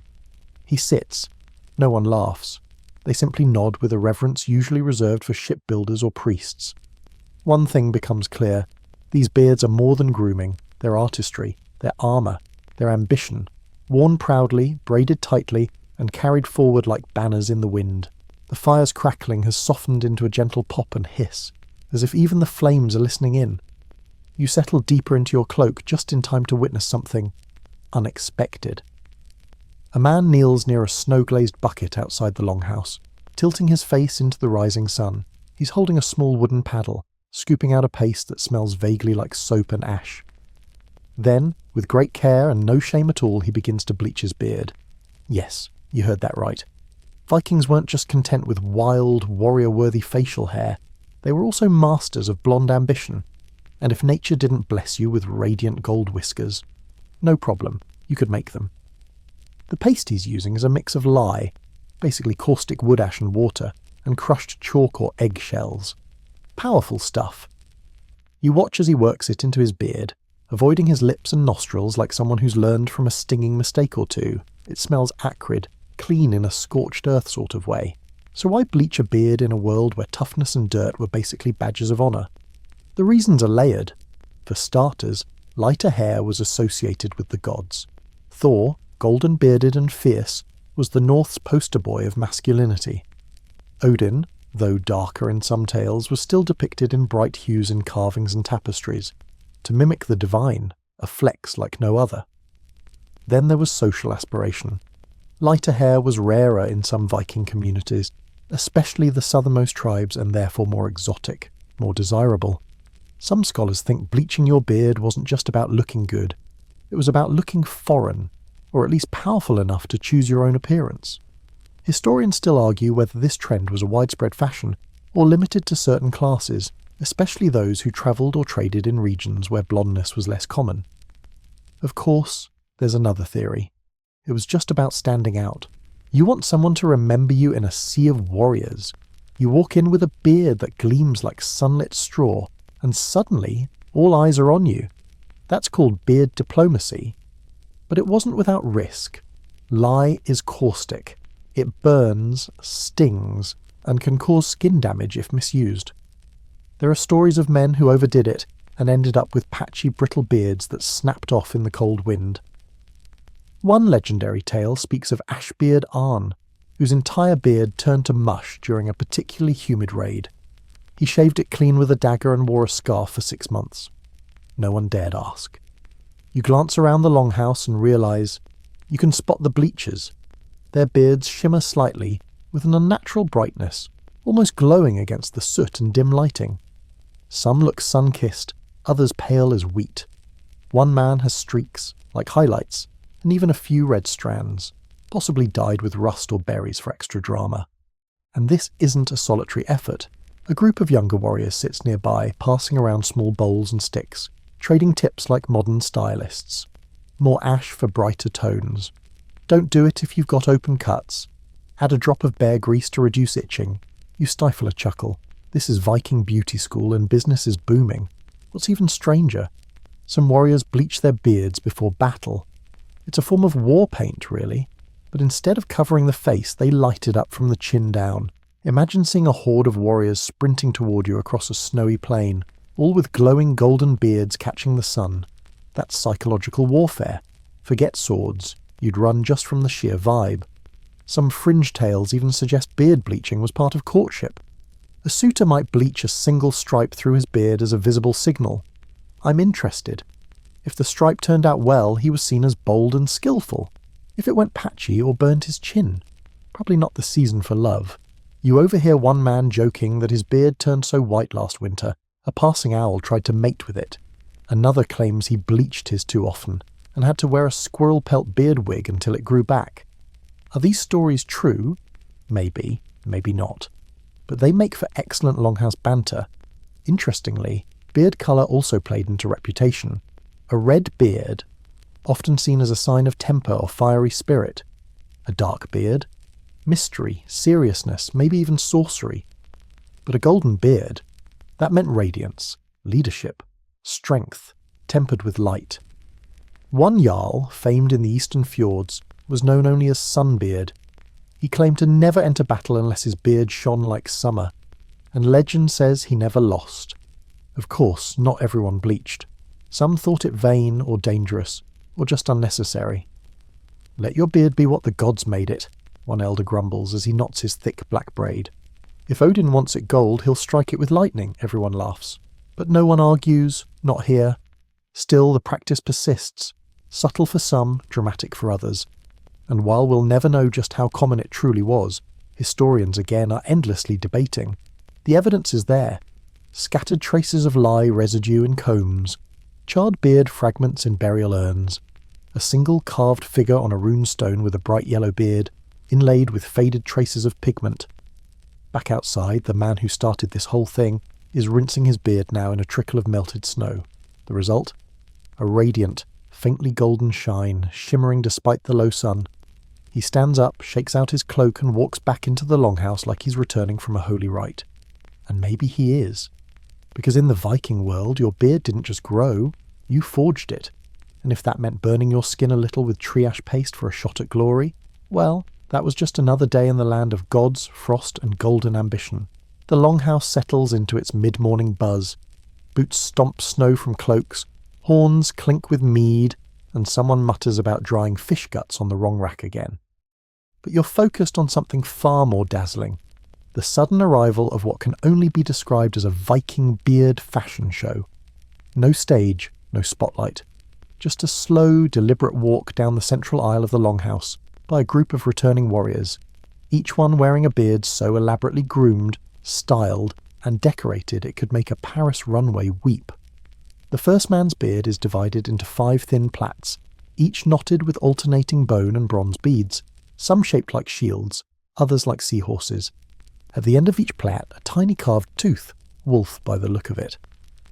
He sits. No one laughs. They simply nod with a reverence usually reserved for shipbuilders or priests. One thing becomes clear. These beards are more than grooming. They're artistry. They're armour. They're ambition. Worn proudly, braided tightly, and carried forward like banners in the wind. The fire's crackling has softened into a gentle pop and hiss, as if even the flames are listening in. You settle deeper into your cloak just in time to witness something unexpected. A man kneels near a snow-glazed bucket outside the longhouse, tilting his face into the rising sun. He's holding a small wooden paddle, scooping out a paste that smells vaguely like soap and ash. Then, with great care and no shame at all, he begins to bleach his beard. Yes, you heard that right. Vikings weren't just content with wild, warrior-worthy facial hair. They were also masters of blonde ambition. And if nature didn't bless you with radiant gold whiskers, no problem, you could make them. The paste he's using is a mix of lye, basically caustic wood ash and water, and crushed chalk or egg shells. Powerful stuff. You watch as he works it into his beard, avoiding his lips and nostrils like someone who's learned from a stinging mistake or two. It smells acrid, clean in a scorched earth sort of way. So why bleach a beard in a world where toughness and dirt were basically badges of honour? The reasons are layered. For starters, lighter hair was associated with the gods. Thor, golden-bearded and fierce, was the North's poster boy of masculinity. Odin, though darker in some tales, was still depicted in bright hues in carvings and tapestries, to mimic the divine, a flex like no other. Then there was social aspiration. Lighter hair was rarer in some Viking communities, especially the southernmost tribes, and therefore more exotic, more desirable. Some scholars think bleaching your beard wasn't just about looking good, it was about looking foreign, or at least powerful enough to choose your own appearance. Historians still argue whether this trend was a widespread fashion, or limited to certain classes, especially those who travelled or traded in regions where blondness was less common. Of course, there's another theory. It was just about standing out. You want someone to remember you in a sea of warriors. You walk in with a beard that gleams like sunlit straw, and suddenly all eyes are on you. That's called beard diplomacy. But it wasn't without risk. Lye is caustic. It burns, stings, and can cause skin damage if misused. There are stories of men who overdid it and ended up with patchy, brittle beards that snapped off in the cold wind. One legendary tale speaks of Ashbeard Arn, whose entire beard turned to mush during a particularly humid raid. He shaved it clean with a dagger and wore a scarf for 6 months. No one dared ask. You glance around the longhouse and realise you can spot the bleachers. Their beards shimmer slightly, with an unnatural brightness, almost glowing against the soot and dim lighting. Some look sun-kissed, others pale as wheat. One man has streaks, like highlights, and even a few red strands, possibly dyed with rust or berries for extra drama. And this isn't a solitary effort. A group of younger warriors sits nearby, passing around small bowls and sticks, trading tips like modern stylists. More ash for brighter tones. Don't do it if you've got open cuts. Add a drop of bear grease to reduce itching. You stifle a chuckle. This is Viking beauty school and business is booming. What's even stranger? Some warriors bleach their beards before battle. It's a form of war paint, really. But instead of covering the face, they light it up from the chin down. Imagine seeing a horde of warriors sprinting toward you across a snowy plain, all with glowing golden beards catching the sun. That's psychological warfare. Forget swords. You'd run just from the sheer vibe. Some fringe tales even suggest beard bleaching was part of courtship. A suitor might bleach a single stripe through his beard as a visible signal. I'm interested. If the stripe turned out well, he was seen as bold and skillful. If it went patchy or burnt his chin, probably not the season for love. You overhear one man joking that his beard turned so white last winter, a passing owl tried to mate with it. Another claims he bleached his too often, and had to wear a squirrel pelt beard wig until it grew back. Are these stories true? Maybe, maybe not. But they make for excellent longhouse banter. Interestingly, beard colour also played into reputation. A red beard, often seen as a sign of temper or fiery spirit. A dark beard, mystery, seriousness, maybe even sorcery. But a golden beard, that meant radiance, leadership, strength, tempered with light. One Jarl, famed in the eastern fjords, was known only as Sunbeard. He claimed to never enter battle unless his beard shone like summer, and legend says he never lost. Of course, not everyone bleached. Some thought it vain or dangerous, or just unnecessary. "Let your beard be what the gods made it," one elder grumbles as he knots his thick black braid. "If Odin wants it gold, he'll strike it with lightning," everyone laughs. But no one argues, not here. Still, the practice persists, subtle for some, dramatic for others. And while we'll never know just how common it truly was, historians again are endlessly debating. The evidence is there. Scattered traces of lye residue in combs, charred beard fragments in burial urns, a single carved figure on a rune stone with a bright yellow beard, inlaid with faded traces of pigment. Back outside, the man who started this whole thing is rinsing his beard now in a trickle of melted snow. The result? A radiant, faintly golden shine, shimmering despite the low sun. He stands up, shakes out his cloak and walks back into the longhouse like he's returning from a holy rite. And maybe he is. Because in the Viking world, your beard didn't just grow, you forged it. And if that meant burning your skin a little with tree ash paste for a shot at glory, well, that was just another day in the land of gods, frost and golden ambition. The longhouse settles into its mid-morning buzz. Boots stomp snow from cloaks, horns clink with mead, and someone mutters about drying fish guts on the wrong rack again. But you're focused on something far more dazzling. The sudden arrival of what can only be described as a Viking beard fashion show. No stage, no spotlight. Just a slow, deliberate walk down the central aisle of the longhouse by a group of returning warriors, each one wearing a beard so elaborately groomed, styled, and decorated it could make a Paris runway weep. The first man's beard is divided into 5 thin plaits, each knotted with alternating bone and bronze beads, some shaped like shields, others like seahorses. At the end of each plait, a tiny carved tooth, wolf by the look of it.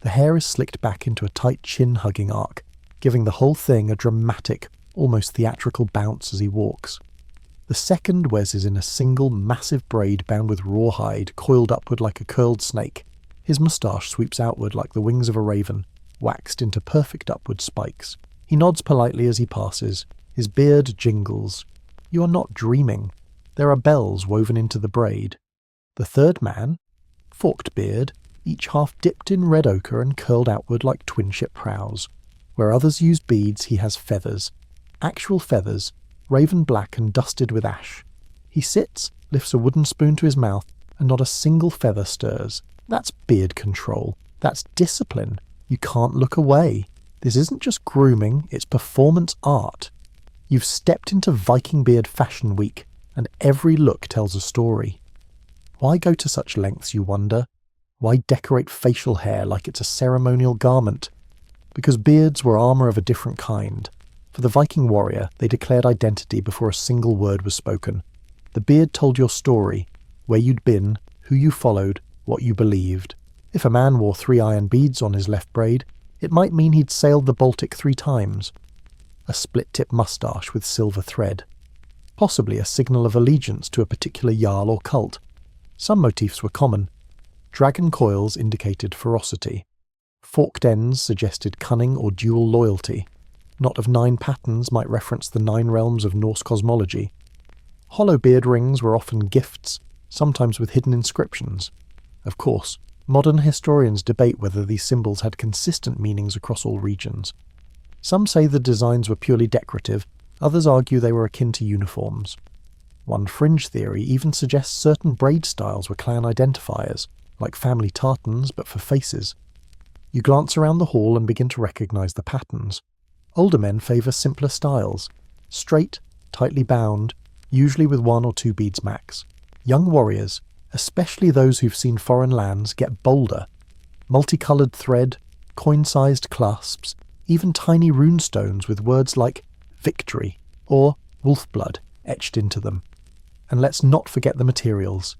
The hair is slicked back into a tight chin-hugging arc, giving the whole thing a dramatic, almost theatrical bounce as he walks. The second Wes is in a single massive braid bound with rawhide, coiled upward like a curled snake. His moustache sweeps outward like the wings of a raven, waxed into perfect upward spikes. He nods politely as he passes. His beard jingles. You are not dreaming. There are bells woven into the braid. The third man, forked beard, each half dipped in red ochre and curled outward like twin-ship prows. Where others use beads, he has feathers. Actual feathers, raven black and dusted with ash. He sits, lifts a wooden spoon to his mouth, and not a single feather stirs. That's beard control. That's discipline. You can't look away. This isn't just grooming, it's performance art. You've stepped into Viking Beard Fashion Week, and every look tells a story. Why go to such lengths, you wonder? Why decorate facial hair like it's a ceremonial garment? Because beards were armour of a different kind. For the Viking warrior, they declared identity before a single word was spoken. The beard told your story, where you'd been, who you followed, what you believed. If a man wore 3 iron beads on his left braid, it might mean he'd sailed the Baltic 3 times. A split-tip moustache with silver thread. Possibly a signal of allegiance to a particular jarl or cult. Some motifs were common. Dragon coils indicated ferocity. Forked ends suggested cunning or dual loyalty. Knot of 9 patterns might reference the 9 realms of Norse cosmology. Hollow beard rings were often gifts, sometimes with hidden inscriptions. Of course, modern historians debate whether these symbols had consistent meanings across all regions. Some say the designs were purely decorative, others argue they were akin to uniforms. One fringe theory even suggests certain braid styles were clan identifiers, like family tartans but for faces. You glance around the hall and begin to recognise the patterns. Older men favour simpler styles, straight, tightly bound, usually with 1 or 2 beads max. Young warriors, especially those who've seen foreign lands, get bolder. Multicoloured thread, coin-sized clasps, even tiny runestones with words like victory or wolfblood etched into them. And let's not forget the materials.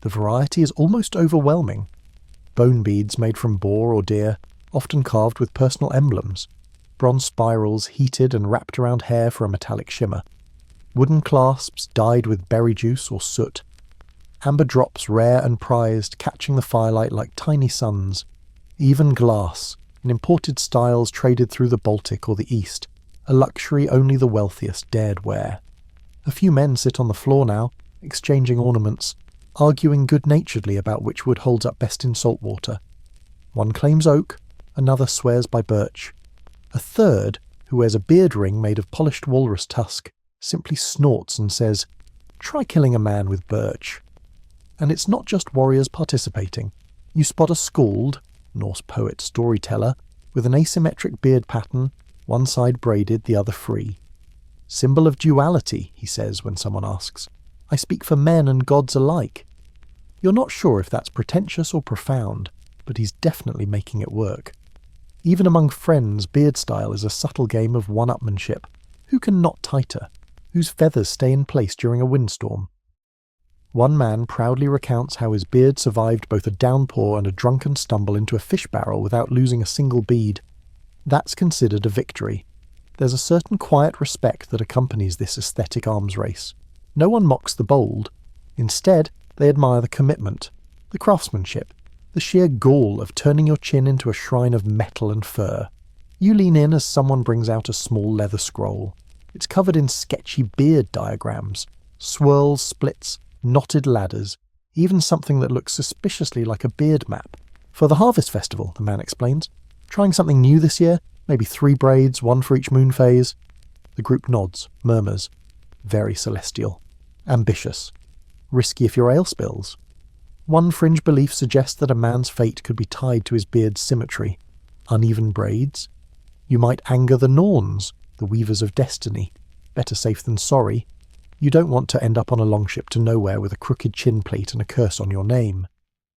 The variety is almost overwhelming. Bone beads made from boar or deer, often carved with personal emblems. Bronze spirals heated and wrapped around hair for a metallic shimmer. Wooden clasps dyed with berry juice or soot. Amber drops rare and prized, catching the firelight like tiny suns. Even glass, in imported styles traded through the Baltic or the East. a luxury only the wealthiest dared wear. A few men sit on the floor now, exchanging ornaments, arguing good-naturedly about which wood holds up best in salt water. One claims oak, another swears by birch. A third, who wears a beard ring made of polished walrus tusk, simply snorts and says, "Try killing a man with birch." And it's not just warriors participating. You spot a skald, Norse poet storyteller, with an asymmetric beard pattern, one side braided, the other free. "Symbol of duality," he says when someone asks. "I speak for men and gods alike." You're not sure if that's pretentious or profound, but he's definitely making it work. Even among friends, beard style is a subtle game of one-upmanship. Who can knot tighter? Whose feathers stay in place during a windstorm? One man proudly recounts how his beard survived both a downpour and a drunken stumble into a fish barrel without losing a single bead. That's considered a victory. There's a certain quiet respect that accompanies this aesthetic arms race. No one mocks the bold. Instead, they admire the commitment, the craftsmanship, the sheer gall of turning your chin into a shrine of metal and fur. You lean in as someone brings out a small leather scroll. It's covered in sketchy beard diagrams, swirls, splits, knotted ladders, even something that looks suspiciously like a beard map. "For the Harvest Festival," the man explains. "Trying something new this year? Maybe 3 braids, 1 for each moon phase?" The group nods, murmurs. Very celestial. Ambitious. Risky if your ale spills. One fringe belief suggests that a man's fate could be tied to his beard's symmetry. Uneven braids? You might anger the Norns, the weavers of destiny. Better safe than sorry. You don't want to end up on a longship to nowhere with a crooked chin plate and a curse on your name.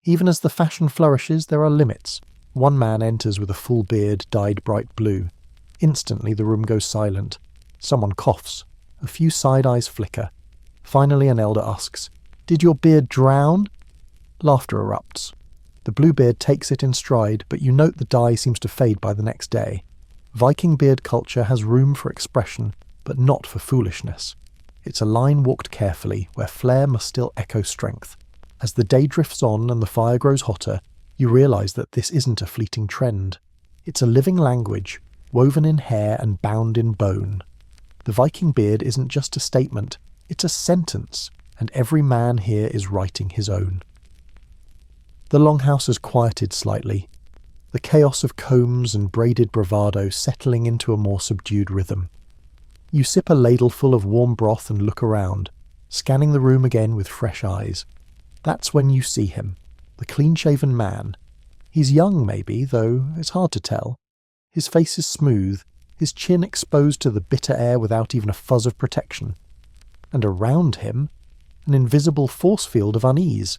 Even as the fashion flourishes, there are limits. One man enters with a full beard dyed bright blue. Instantly the room goes silent. Someone coughs. A few side eyes flicker. Finally an elder asks, "Did your beard drown?" Laughter erupts. The Bluebeard takes it in stride, but you note the dye seems to fade by the next day. Viking beard culture has room for expression, but not for foolishness. It's a line walked carefully, where flair must still echo strength. As the day drifts on and the fire grows hotter, you realise that this isn't a fleeting trend. It's a living language, woven in hair and bound in bone. The Viking beard isn't just a statement, it's a sentence, and every man here is writing his own. The longhouse has quieted slightly, the chaos of combs and braided bravado settling into a more subdued rhythm. You sip a ladleful of warm broth and look around, scanning the room again with fresh eyes. That's when you see him, the clean-shaven man. He's young maybe, though it's hard to tell. His face is smooth, his chin exposed to the bitter air without even a fuzz of protection. And around him, an invisible force field of unease.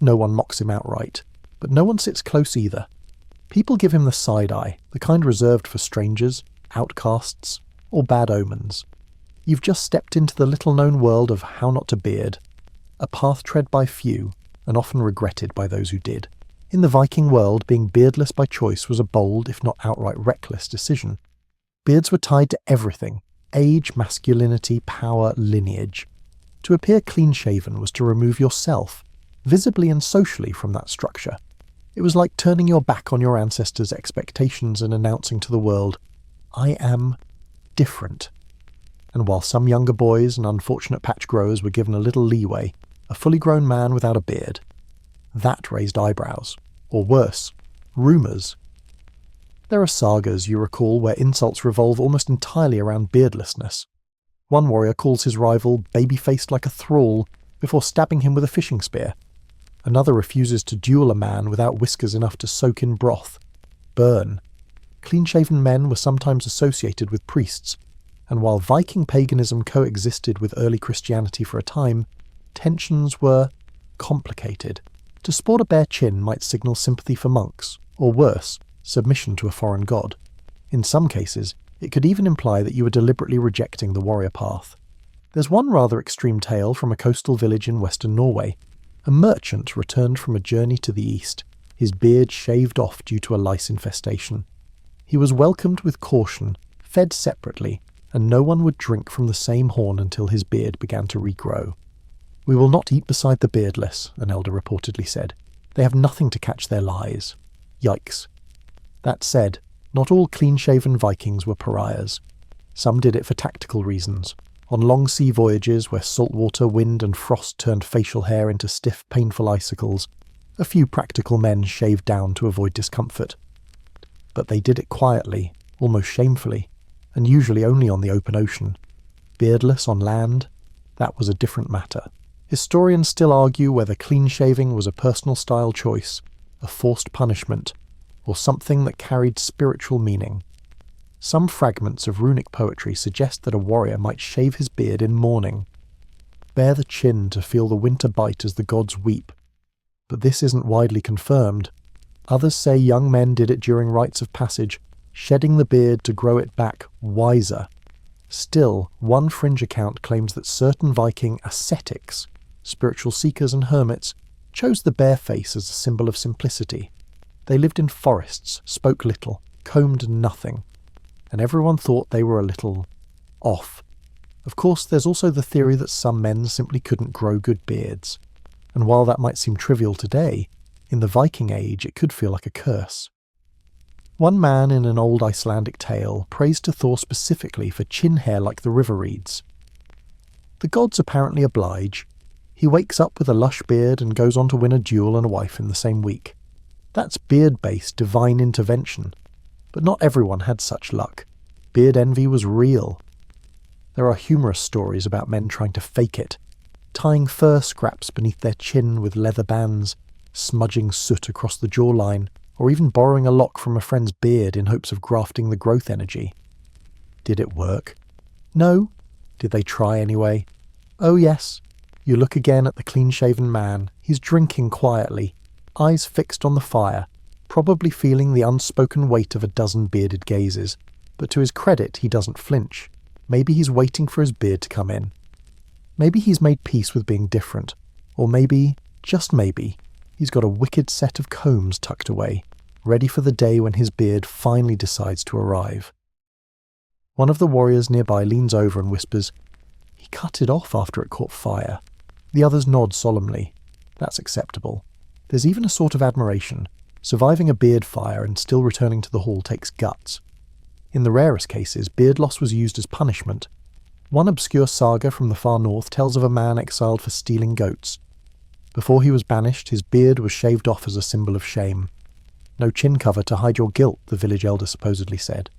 No one mocks him outright, but no one sits close either. People give him the side-eye, the kind reserved for strangers, outcasts, or bad omens. You've just stepped into the little-known world of how not to beard, a path tread by few, and often regretted by those who did. In the Viking world, being beardless by choice was a bold, if not outright reckless, decision. Beards were tied to everything: age, masculinity, power, lineage. To appear clean-shaven was to remove yourself, visibly and socially, from that structure. It was like turning your back on your ancestors' expectations and announcing to the world, "I am different." And while some younger boys and unfortunate patch growers were given a little leeway, a fully grown man without a beard, that raised eyebrows. Or worse, rumours. There are sagas, you recall, where insults revolve almost entirely around beardlessness. One warrior calls his rival baby-faced like a thrall before stabbing him with a fishing spear. Another refuses to duel a man without whiskers enough to soak in broth. Burn. Clean-shaven men were sometimes associated with priests, and while Viking paganism coexisted with early Christianity for a time, tensions were complicated. To sport a bare chin might signal sympathy for monks, or worse, submission to a foreign god. In some cases, it could even imply that you were deliberately rejecting the warrior path. There's one rather extreme tale from a coastal village in western Norway. A merchant returned from a journey to the east, his beard shaved off due to a lice infestation. He was welcomed with caution, fed separately, and no one would drink from the same horn until his beard began to regrow. "We will not eat beside the beardless," an elder reportedly said. "They have nothing to catch their lies." Yikes. That said, not all clean-shaven Vikings were pariahs. Some did it for tactical reasons. On long sea voyages where saltwater, wind and frost turned facial hair into stiff, painful icicles, a few practical men shaved down to avoid discomfort. But they did it quietly, almost shamefully, and usually only on the open ocean. Beardless on land, that was a different matter. Historians still argue whether clean-shaving was a personal style choice, a forced punishment, or something that carried spiritual meaning. Some fragments of runic poetry suggest that a warrior might shave his beard in mourning, bare the chin to feel the winter bite as the gods weep. But this isn't widely confirmed. Others say young men did it during rites of passage, shedding the beard to grow it back wiser. Still, one fringe account claims that certain Viking ascetics, spiritual seekers and hermits, chose the bare face as a symbol of simplicity. They lived in forests, spoke little, combed nothing, and everyone thought they were a little off. Of course, there's also the theory that some men simply couldn't grow good beards, and while that might seem trivial today, in the Viking age it could feel like a curse. One man in an old Icelandic tale prays to Thor specifically for chin hair like the river reeds. The gods apparently oblige. He wakes up with a lush beard and goes on to win a duel and a wife in the same week. That's beard-based divine intervention. But not everyone had such luck. Beard envy was real. There are humorous stories about men trying to fake it, tying fur scraps beneath their chin with leather bands, smudging soot across the jawline, or even borrowing a lock from a friend's beard in hopes of grafting the growth energy. Did it work? No. Did they try anyway? Oh yes. You look again at the clean-shaven man. He's drinking quietly, eyes fixed on the fire, probably feeling the unspoken weight of a dozen bearded gazes. But to his credit, he doesn't flinch. Maybe he's waiting for his beard to come in. Maybe he's made peace with being different. Or maybe, just maybe, he's got a wicked set of combs tucked away, ready for the day when his beard finally decides to arrive. One of the warriors nearby leans over and whispers, "He cut it off after it caught fire." The others nod solemnly. That's acceptable. There's even a sort of admiration. Surviving a beard fire and still returning to the hall takes guts. In the rarest cases, beard loss was used as punishment. One obscure saga from the far north tells of a man exiled for stealing goats. Before he was banished, his beard was shaved off as a symbol of shame. No chin cover to hide your guilt, the village elder supposedly said.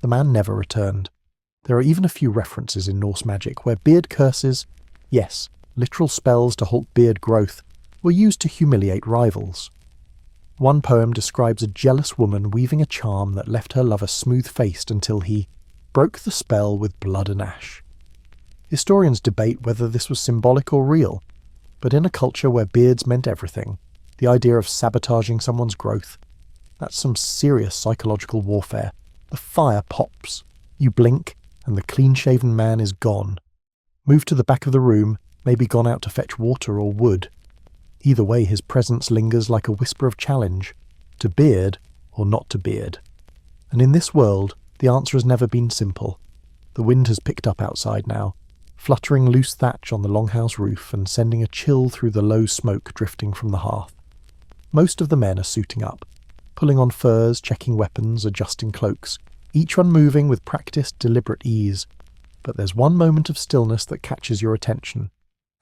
The man never returned. There are even a few references in Norse magic where beard curses, yes, literal spells to halt beard growth, were used to humiliate rivals. One poem describes a jealous woman weaving a charm that left her lover smooth-faced until he broke the spell with blood and ash. Historians debate whether this was symbolic or real, but in a culture where beards meant everything, the idea of sabotaging someone's growth, that's some serious psychological warfare. The fire pops. You blink, and the clean-shaven man is gone. Moved to the back of the room, maybe gone out to fetch water or wood. Either way, his presence lingers like a whisper of challenge, to beard or not to beard. And in this world, the answer has never been simple. The wind has picked up outside now, fluttering loose thatch on the longhouse roof and sending a chill through the low smoke drifting from the hearth. Most of the men are suiting up, pulling on furs, checking weapons, adjusting cloaks, each one moving with practiced, deliberate ease. But there's one moment of stillness that catches your attention.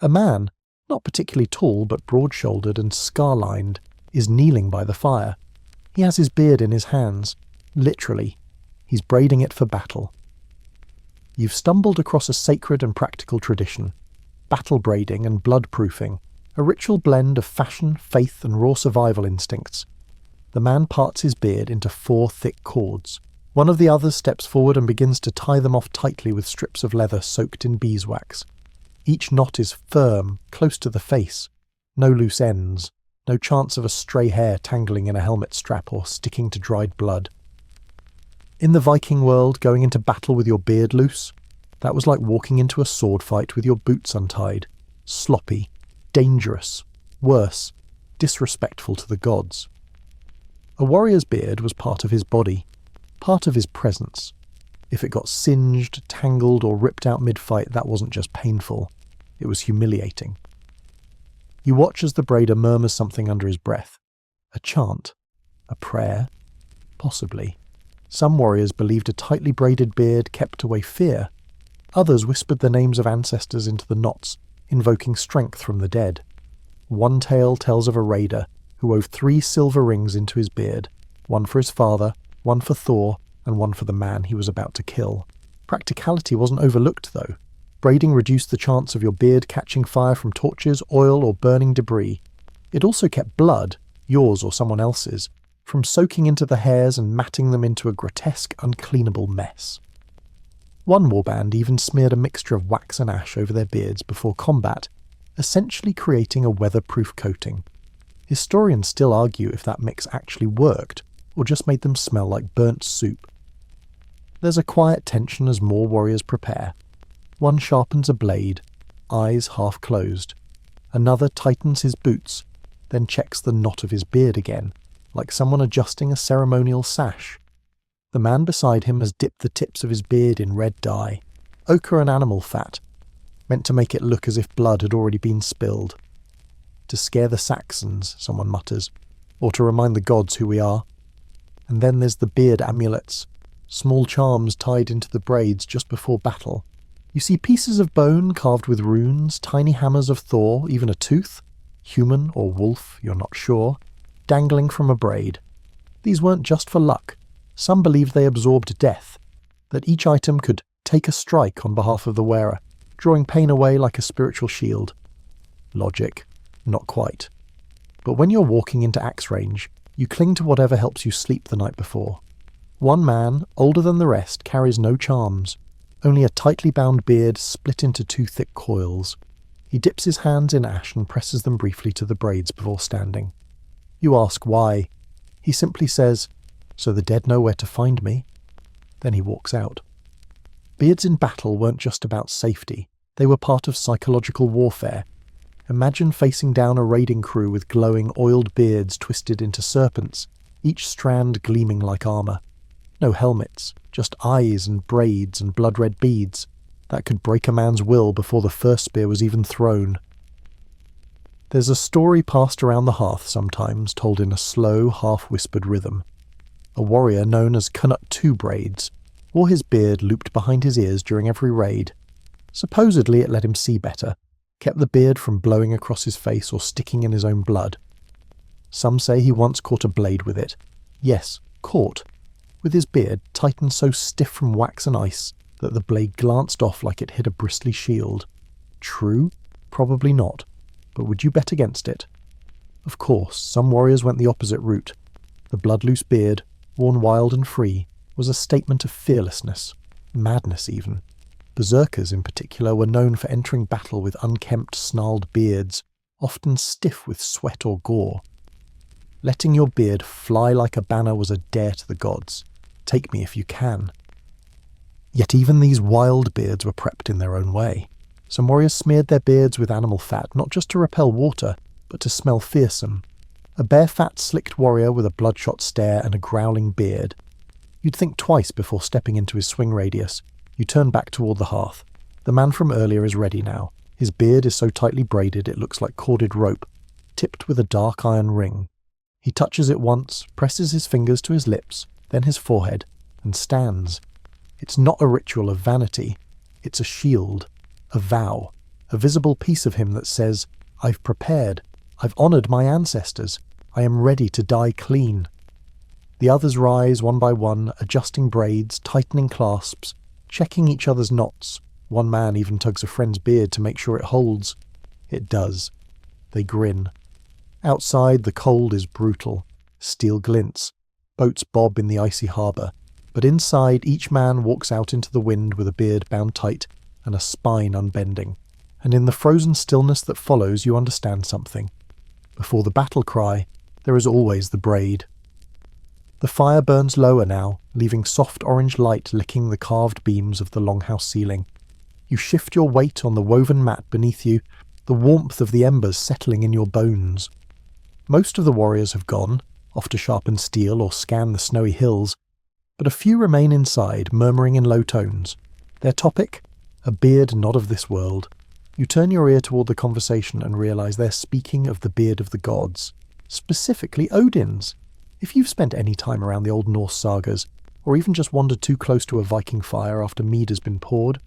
A man, not particularly tall but broad-shouldered and scar-lined, is kneeling by the fire. He has his beard in his hands. Literally. He's braiding it for battle. You've stumbled across a sacred and practical tradition. Battle braiding and blood proofing. A ritual blend of fashion, faith and raw survival instincts. The man parts his beard into 4 thick cords. One of the others steps forward and begins to tie them off tightly with strips of leather soaked in beeswax. Each knot is firm, close to the face. No loose ends. No chance of a stray hair tangling in a helmet strap or sticking to dried blood. In the Viking world, going into battle with your beard loose, that was like walking into a sword fight with your boots untied. Sloppy. Dangerous. Worse. Disrespectful to the gods. A warrior's beard was part of his body. Part of his presence. If it got singed, tangled, or ripped out mid-fight, that wasn't just painful. It was humiliating. You watch as the braider murmurs something under his breath. A chant? A prayer? Possibly. Some warriors believed a tightly braided beard kept away fear. Others whispered the names of ancestors into the knots, invoking strength from the dead. One tale tells of a raider who wove 3 silver rings into his beard, one for his father, one for Thor, and one for the man he was about to kill. Practicality wasn't overlooked, though. Braiding reduced the chance of your beard catching fire from torches, oil, or burning debris. It also kept blood, yours or someone else's, from soaking into the hairs and matting them into a grotesque, uncleanable mess. One warband even smeared a mixture of wax and ash over their beards before combat, essentially creating a weatherproof coating. Historians still argue if that mix actually worked, or just made them smell like burnt soup. There's a quiet tension as more warriors prepare. One sharpens a blade, eyes half closed. Another tightens his boots, then checks the knot of his beard again, like someone adjusting a ceremonial sash. The man beside him has dipped the tips of his beard in red dye, ochre and animal fat, meant to make it look as if blood had already been spilled. To scare the Saxons, someone mutters, or to remind the gods who we are. And then there's the beard amulets, small charms tied into the braids just before battle. You see pieces of bone carved with runes, tiny hammers of Thor, even a tooth, human or wolf, you're not sure, dangling from a braid. These weren't just for luck. Some believed they absorbed death, that each item could take a strike on behalf of the wearer, drawing pain away like a spiritual shield. Logic. Not quite. But when you're walking into axe range, you cling to whatever helps you sleep the night before. One man, older than the rest, carries no charms, only a tightly bound beard split into 2 thick coils. He dips his hands in ash and presses them briefly to the braids before standing. You ask why. He simply says, "So the dead know where to find me." Then he walks out. Beards in battle weren't just about safety, they were part of psychological warfare. Imagine facing down a raiding crew with glowing, oiled beards twisted into serpents, each strand gleaming like armour. No helmets, just eyes and braids and blood-red beads. That could break a man's will before the first spear was even thrown. There's a story passed around the hearth sometimes, told in a slow, half-whispered rhythm. A warrior known as Canuck Two Braids wore his beard looped behind his ears during every raid. Supposedly it let him see better, kept the beard from blowing across his face or sticking in his own blood. Some say he once caught a blade with it. Yes, caught. With his beard tightened so stiff from wax and ice that the blade glanced off like it hit a bristly shield. True? Probably not. But would you bet against it? Of course, some warriors went the opposite route. The blood-loose beard, worn wild and free, was a statement of fearlessness, madness even. Berserkers in particular were known for entering battle with unkempt, snarled beards, often stiff with sweat or gore. Letting your beard fly like a banner was a dare to the gods. Take me if you can. Yet even these wild beards were prepped in their own way. Some warriors smeared their beards with animal fat, not just to repel water, but to smell fearsome. A bare-fat, slicked warrior with a bloodshot stare and a growling beard. You'd think twice before stepping into his swing radius. You turn back toward the hearth. The man from earlier is ready now. His beard is so tightly braided it looks like corded rope, tipped with a dark iron ring. He touches it once, presses his fingers to his lips, then his forehead, and stands. It's not a ritual of vanity. It's a shield, a vow, a visible piece of him that says, "I've prepared. I've honoured my ancestors. I am ready to die clean." The others rise one by one, adjusting braids, tightening clasps, checking each other's knots. One man even tugs a friend's beard to make sure it holds. It does. They grin. Outside, the cold is brutal. Steel glints. Boats bob in the icy harbour. But inside, each man walks out into the wind with a beard bound tight and a spine unbending. And in the frozen stillness that follows, you understand something. Before the battle cry, there is always the braid. The fire burns lower now, leaving soft orange light licking the carved beams of the longhouse ceiling. You shift your weight on the woven mat beneath you, the warmth of the embers settling in your bones. Most of the warriors have gone, off to sharpen steel or scan the snowy hills, but a few remain inside, murmuring in low tones. Their topic? A beard not of this world. You turn your ear toward the conversation and realise they're speaking of the beard of the gods, specifically Odin's. If you've spent any time around the old Norse sagas, or even just wandered too close to a Viking fire after mead has been poured,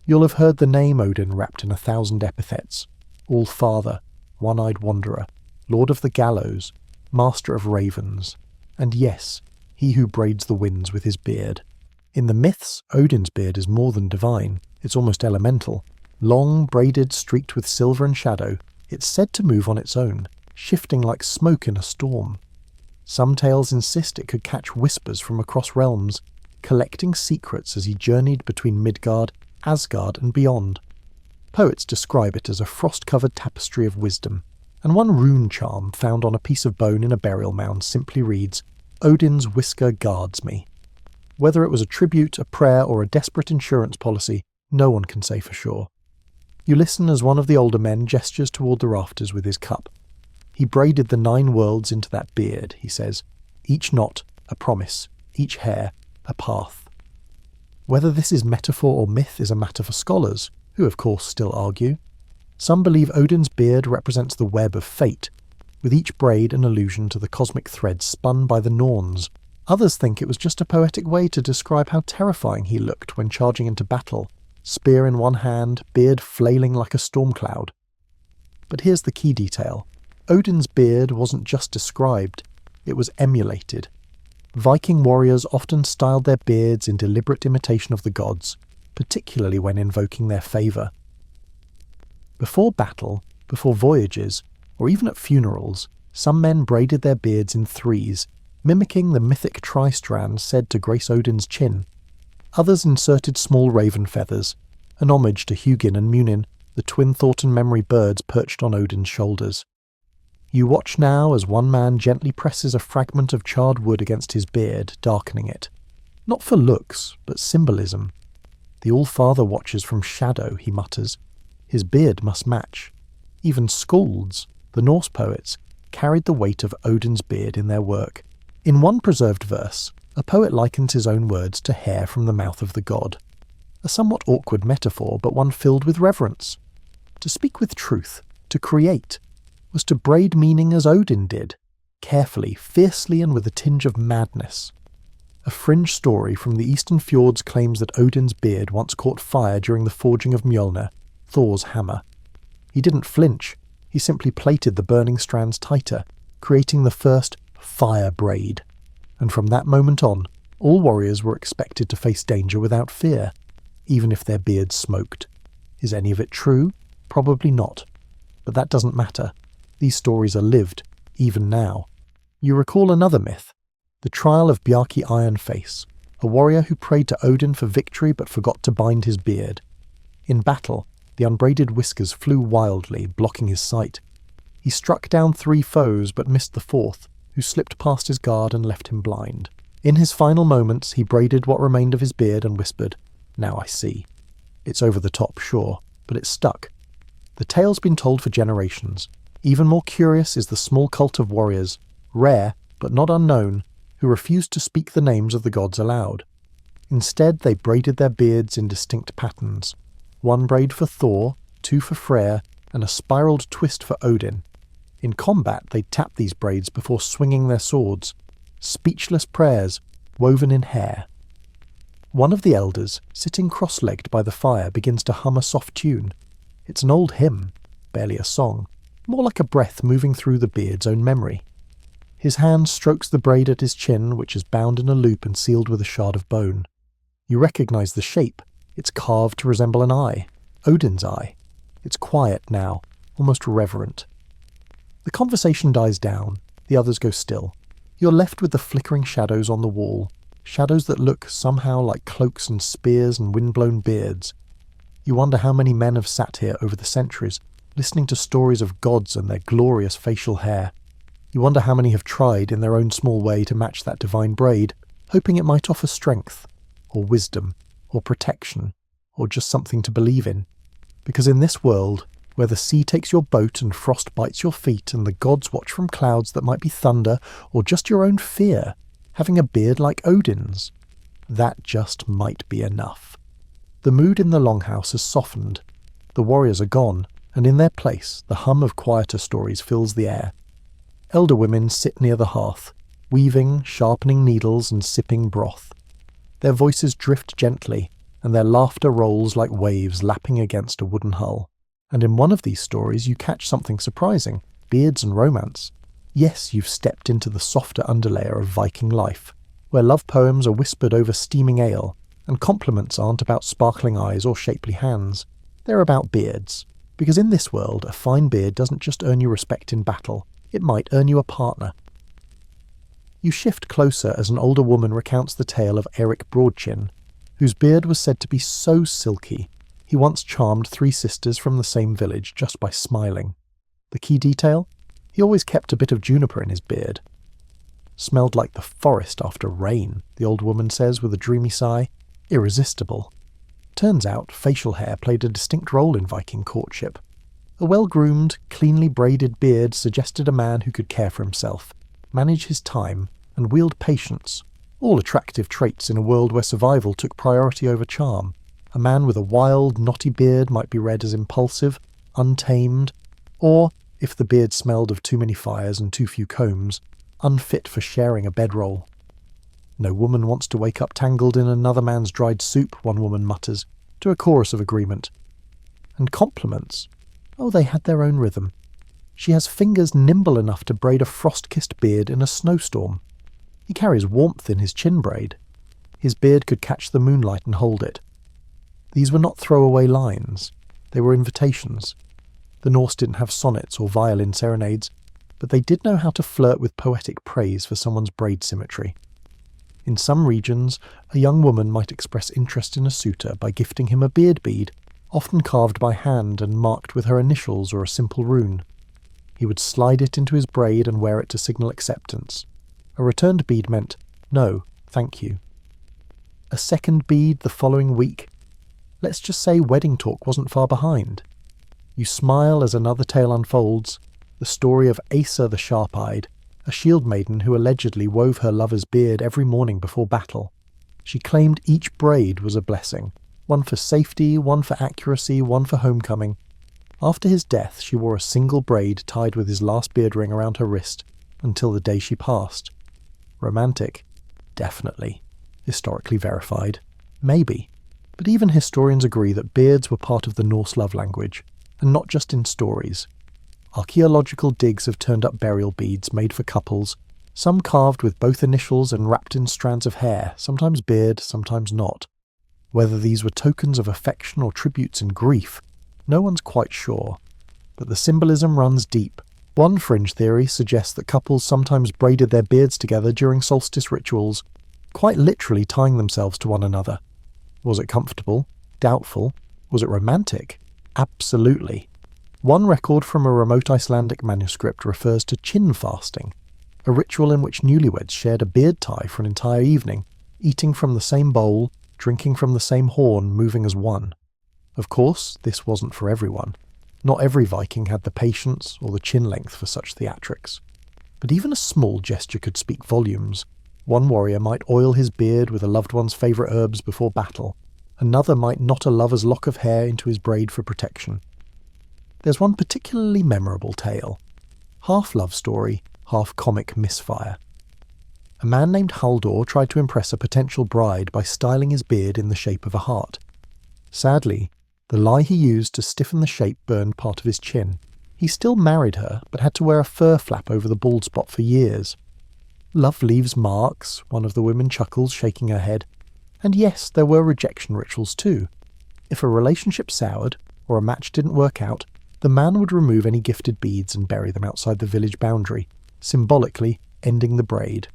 you'll have heard the name Odin wrapped in 1,000 epithets: All-Father, One-Eyed Wanderer, Lord of the Gallows, Master of Ravens, and yes, he who braids the winds with his beard. In the myths, Odin's beard is more than divine, it's almost elemental. Long, braided, streaked with silver and shadow, it's said to move on its own, shifting like smoke in a storm. Some tales insist it could catch whispers from across realms, collecting secrets as he journeyed between Midgard, Asgard and beyond. Poets describe it as a frost-covered tapestry of wisdom, and one rune charm found on a piece of bone in a burial mound simply reads, "Odin's whisker guards me." Whether it was a tribute, a prayer, or a desperate insurance policy, no one can say for sure. You listen as one of the older men gestures toward the rafters with his cup. He braided the 9 worlds into that beard, he says. Each knot, a promise. Each hair, a path. Whether this is metaphor or myth is a matter for scholars, who of course still argue. Some believe Odin's beard represents the web of fate, with each braid an allusion to the cosmic thread spun by the Norns. Others think it was just a poetic way to describe how terrifying he looked when charging into battle, spear in one hand, beard flailing like a storm cloud. But here's the key detail. Odin's beard wasn't just described, it was emulated. Viking warriors often styled their beards in deliberate imitation of the gods, particularly when invoking their favour. Before battle, before voyages, or even at funerals, some men braided their beards in 3s, mimicking the mythic tri-strand said to grace Odin's chin. Others inserted small raven feathers, an homage to Hugin and Munin, the twin thought and memory birds perched on Odin's shoulders. You watch now as one man gently presses a fragment of charred wood against his beard, darkening it. Not for looks, but symbolism. The All-Father watches from shadow, he mutters. His beard must match. Even Skalds, the Norse poets, carried the weight of Odin's beard in their work. In one preserved verse, a poet likens his own words to hair from the mouth of the god. A somewhat awkward metaphor, but one filled with reverence. To speak with truth, to create, was to braid meaning as Odin did, carefully, fiercely and with a tinge of madness. A fringe story from the eastern fjords claims that Odin's beard once caught fire during the forging of Mjolnir, Thor's hammer. He didn't flinch, he simply plaited the burning strands tighter, creating the first fire braid. And from that moment on, all warriors were expected to face danger without fear, even if their beards smoked. Is any of it true? Probably not. But that doesn't matter. These stories are lived, even now. You recall another myth, the trial of Bjarki Ironface, a warrior who prayed to Odin for victory but forgot to bind his beard. In battle, the unbraided whiskers flew wildly, blocking his sight. He struck down 3 foes but missed the 4th, who slipped past his guard and left him blind. In his final moments, he braided what remained of his beard and whispered, "Now I see." It's over the top, sure, but it stuck. The tale's been told for generations. Even more curious is the small cult of warriors, rare but not unknown, who refused to speak the names of the gods aloud. Instead, they braided their beards in distinct patterns. 1 braid for Thor, 2 for Freyr, and a spiraled twist for Odin. In combat, they tapped these braids before swinging their swords. Speechless prayers, woven in hair. One of the elders, sitting cross-legged by the fire, begins to hum a soft tune. It's an old hymn, barely a song, more like a breath moving through the beard's own memory. His hand strokes the braid at his chin, which is bound in a loop and sealed with a shard of bone. You recognize the shape. It's carved to resemble an eye, Odin's eye. It's quiet now, almost reverent. The conversation dies down, the others go still. You're left with the flickering shadows on the wall, shadows that look somehow like cloaks and spears and windblown beards. You wonder how many men have sat here over the centuries, listening to stories of gods and their glorious facial hair. You wonder how many have tried in their own small way to match that divine braid, hoping it might offer strength, or wisdom, or protection, or just something to believe in. Because in this world, where the sea takes your boat and frost bites your feet and the gods watch from clouds that might be thunder or just your own fear, having a beard like Odin's, that just might be enough. The mood in the longhouse has softened. The warriors are gone, and in their place the hum of quieter stories fills the air. Elder women sit near the hearth, weaving, sharpening needles and sipping broth. Their voices drift gently, and their laughter rolls like waves lapping against a wooden hull. And in one of these stories you catch something surprising: beards and romance. Yes, you've stepped into the softer underlayer of Viking life, where love poems are whispered over steaming ale, and compliments aren't about sparkling eyes or shapely hands. They're about beards. Because in this world, a fine beard doesn't just earn you respect in battle, it might earn you a partner. You shift closer as an older woman recounts the tale of Eric Broadchin, whose beard was said to be so silky, he once charmed 3 sisters from the same village just by smiling. The key detail? He always kept a bit of juniper in his beard. Smelled like the forest after rain, the old woman says with a dreamy sigh. Irresistible. Turns out facial hair played a distinct role in Viking courtship. A well-groomed, cleanly braided beard suggested a man who could care for himself, manage his time, and wield patience, all attractive traits in a world where survival took priority over charm. A man with a wild, knotty beard might be read as impulsive, untamed, or, if the beard smelled of too many fires and too few combs, unfit for sharing a bedroll. No woman wants to wake up tangled in another man's dried soup, one woman mutters, to a chorus of agreement. And compliments? Oh, they had their own rhythm. She has fingers nimble enough to braid a frost-kissed beard in a snowstorm. He carries warmth in his chin braid. His beard could catch the moonlight and hold it. These were not throwaway lines. They were invitations. The Norse didn't have sonnets or violin serenades, but they did know how to flirt with poetic praise for someone's braid symmetry. In some regions, a young woman might express interest in a suitor by gifting him a beard bead, often carved by hand and marked with her initials or a simple rune. He would slide it into his braid and wear it to signal acceptance. A returned bead meant, no, thank you. A second bead the following week. Let's just say wedding talk wasn't far behind. You smile as another tale unfolds, the story of Asa the Sharp-Eyed, a shield maiden who allegedly wove her lover's beard every morning before battle. She claimed each braid was a blessing, one for safety, one for accuracy, one for homecoming. After his death, she wore a single braid tied with his last beard ring around her wrist, until the day she passed. Romantic? Definitely. Historically verified? Maybe. But even historians agree that beards were part of the Norse love language, and not just in stories. Archaeological digs have turned up burial beads made for couples, some carved with both initials and wrapped in strands of hair, sometimes beard, sometimes not. Whether these were tokens of affection or tributes in grief, no one's quite sure. But the symbolism runs deep. One fringe theory suggests that couples sometimes braided their beards together during solstice rituals, quite literally tying themselves to one another. Was it comfortable? Doubtful. Was it romantic? Absolutely. One record from a remote Icelandic manuscript refers to chin fasting, a ritual in which newlyweds shared a beard tie for an entire evening, eating from the same bowl, drinking from the same horn, moving as one. Of course, this wasn't for everyone. Not every Viking had the patience or the chin length for such theatrics. But even a small gesture could speak volumes. One warrior might oil his beard with a loved one's favourite herbs before battle. Another might knot a lover's lock of hair into his braid for protection. There's one particularly memorable tale. Half love story, half comic misfire. A man named Halldor tried to impress a potential bride by styling his beard in the shape of a heart. Sadly, the lie he used to stiffen the shape burned part of his chin. He still married her, but had to wear a fur flap over the bald spot for years. Love leaves marks, one of the women chuckles, shaking her head. And yes, there were rejection rituals too. If a relationship soured, or a match didn't work out, the man would remove any gifted beads and bury them outside the village boundary, symbolically ending the braid.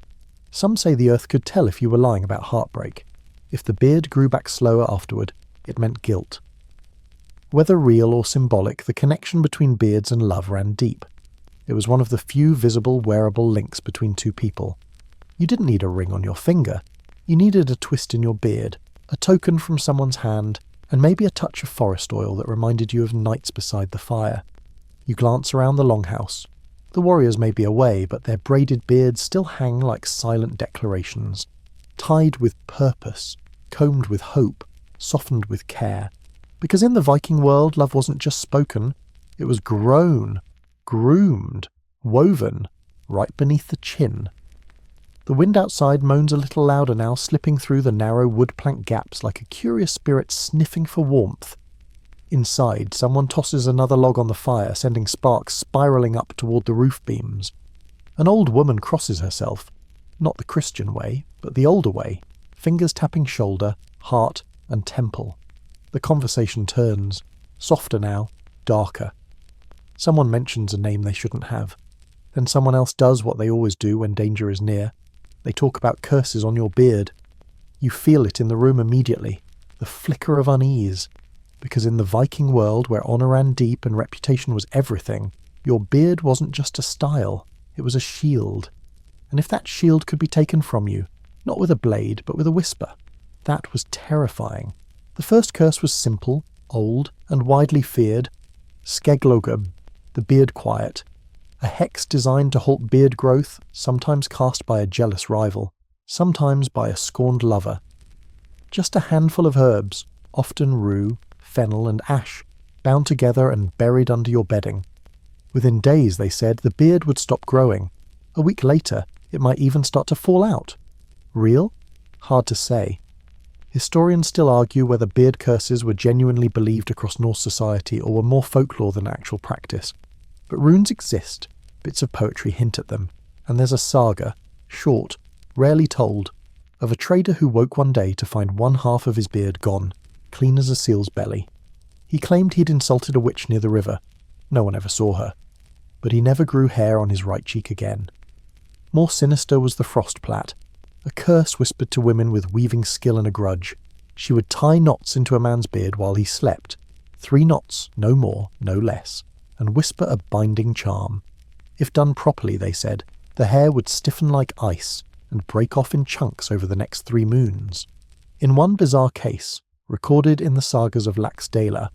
Some say the earth could tell if you were lying about heartbreak. If the beard grew back slower afterward, it meant guilt. Whether real or symbolic, the connection between beards and love ran deep. It was one of the few visible, wearable links between two people. You didn't need a ring on your finger. You needed a twist in your beard, a token from someone's hand, and maybe a touch of forest oil that reminded you of nights beside the fire. You glance around the longhouse. The warriors may be away, but their braided beards still hang like silent declarations, tied with purpose, combed with hope, softened with care. Because in the Viking world, love wasn't just spoken, it was grown, groomed, woven, right beneath the chin. The wind outside moans a little louder now, slipping through the narrow wood-plank gaps like a curious spirit sniffing for warmth. Inside, someone tosses another log on the fire, sending sparks spiralling up toward the roof beams. An old woman crosses herself, not the Christian way, but the older way, fingers tapping shoulder, heart, and temple. The conversation turns, softer now, darker. Someone mentions a name they shouldn't have. Then someone else does what they always do when danger is near. They talk about curses on your beard. You feel it in the room immediately, the flicker of unease. Because in the Viking world, where honour ran deep and reputation was everything, your beard wasn't just a style, it was a shield. And if that shield could be taken from you, not with a blade, but with a whisper, that was terrifying. The first curse was simple, old, and widely feared. Skeglogub, the beard quiet. A hex designed to halt beard growth, sometimes cast by a jealous rival, sometimes by a scorned lover. Just a handful of herbs, often rue, fennel and ash, bound together and buried under your bedding. Within days, they said, the beard would stop growing. A week later, it might even start to fall out. Real? Hard to say. Historians still argue whether beard curses were genuinely believed across Norse society or were more folklore than actual practice. But runes exist, bits of poetry hint at them, and there's a saga, short, rarely told, of a trader who woke one day to find one half of his beard gone, clean as a seal's belly. He claimed he'd insulted a witch near the river. No one ever saw her. But he never grew hair on his right cheek again. More sinister was the frostplait, a curse whispered to women with weaving skill and a grudge. She would tie knots into a man's beard while he slept. 3 knots, no more, no less, and whisper a binding charm. If done properly, they said, the hair would stiffen like ice and break off in chunks over the next 3 moons. In one bizarre case, recorded in the sagas of Laxdæla,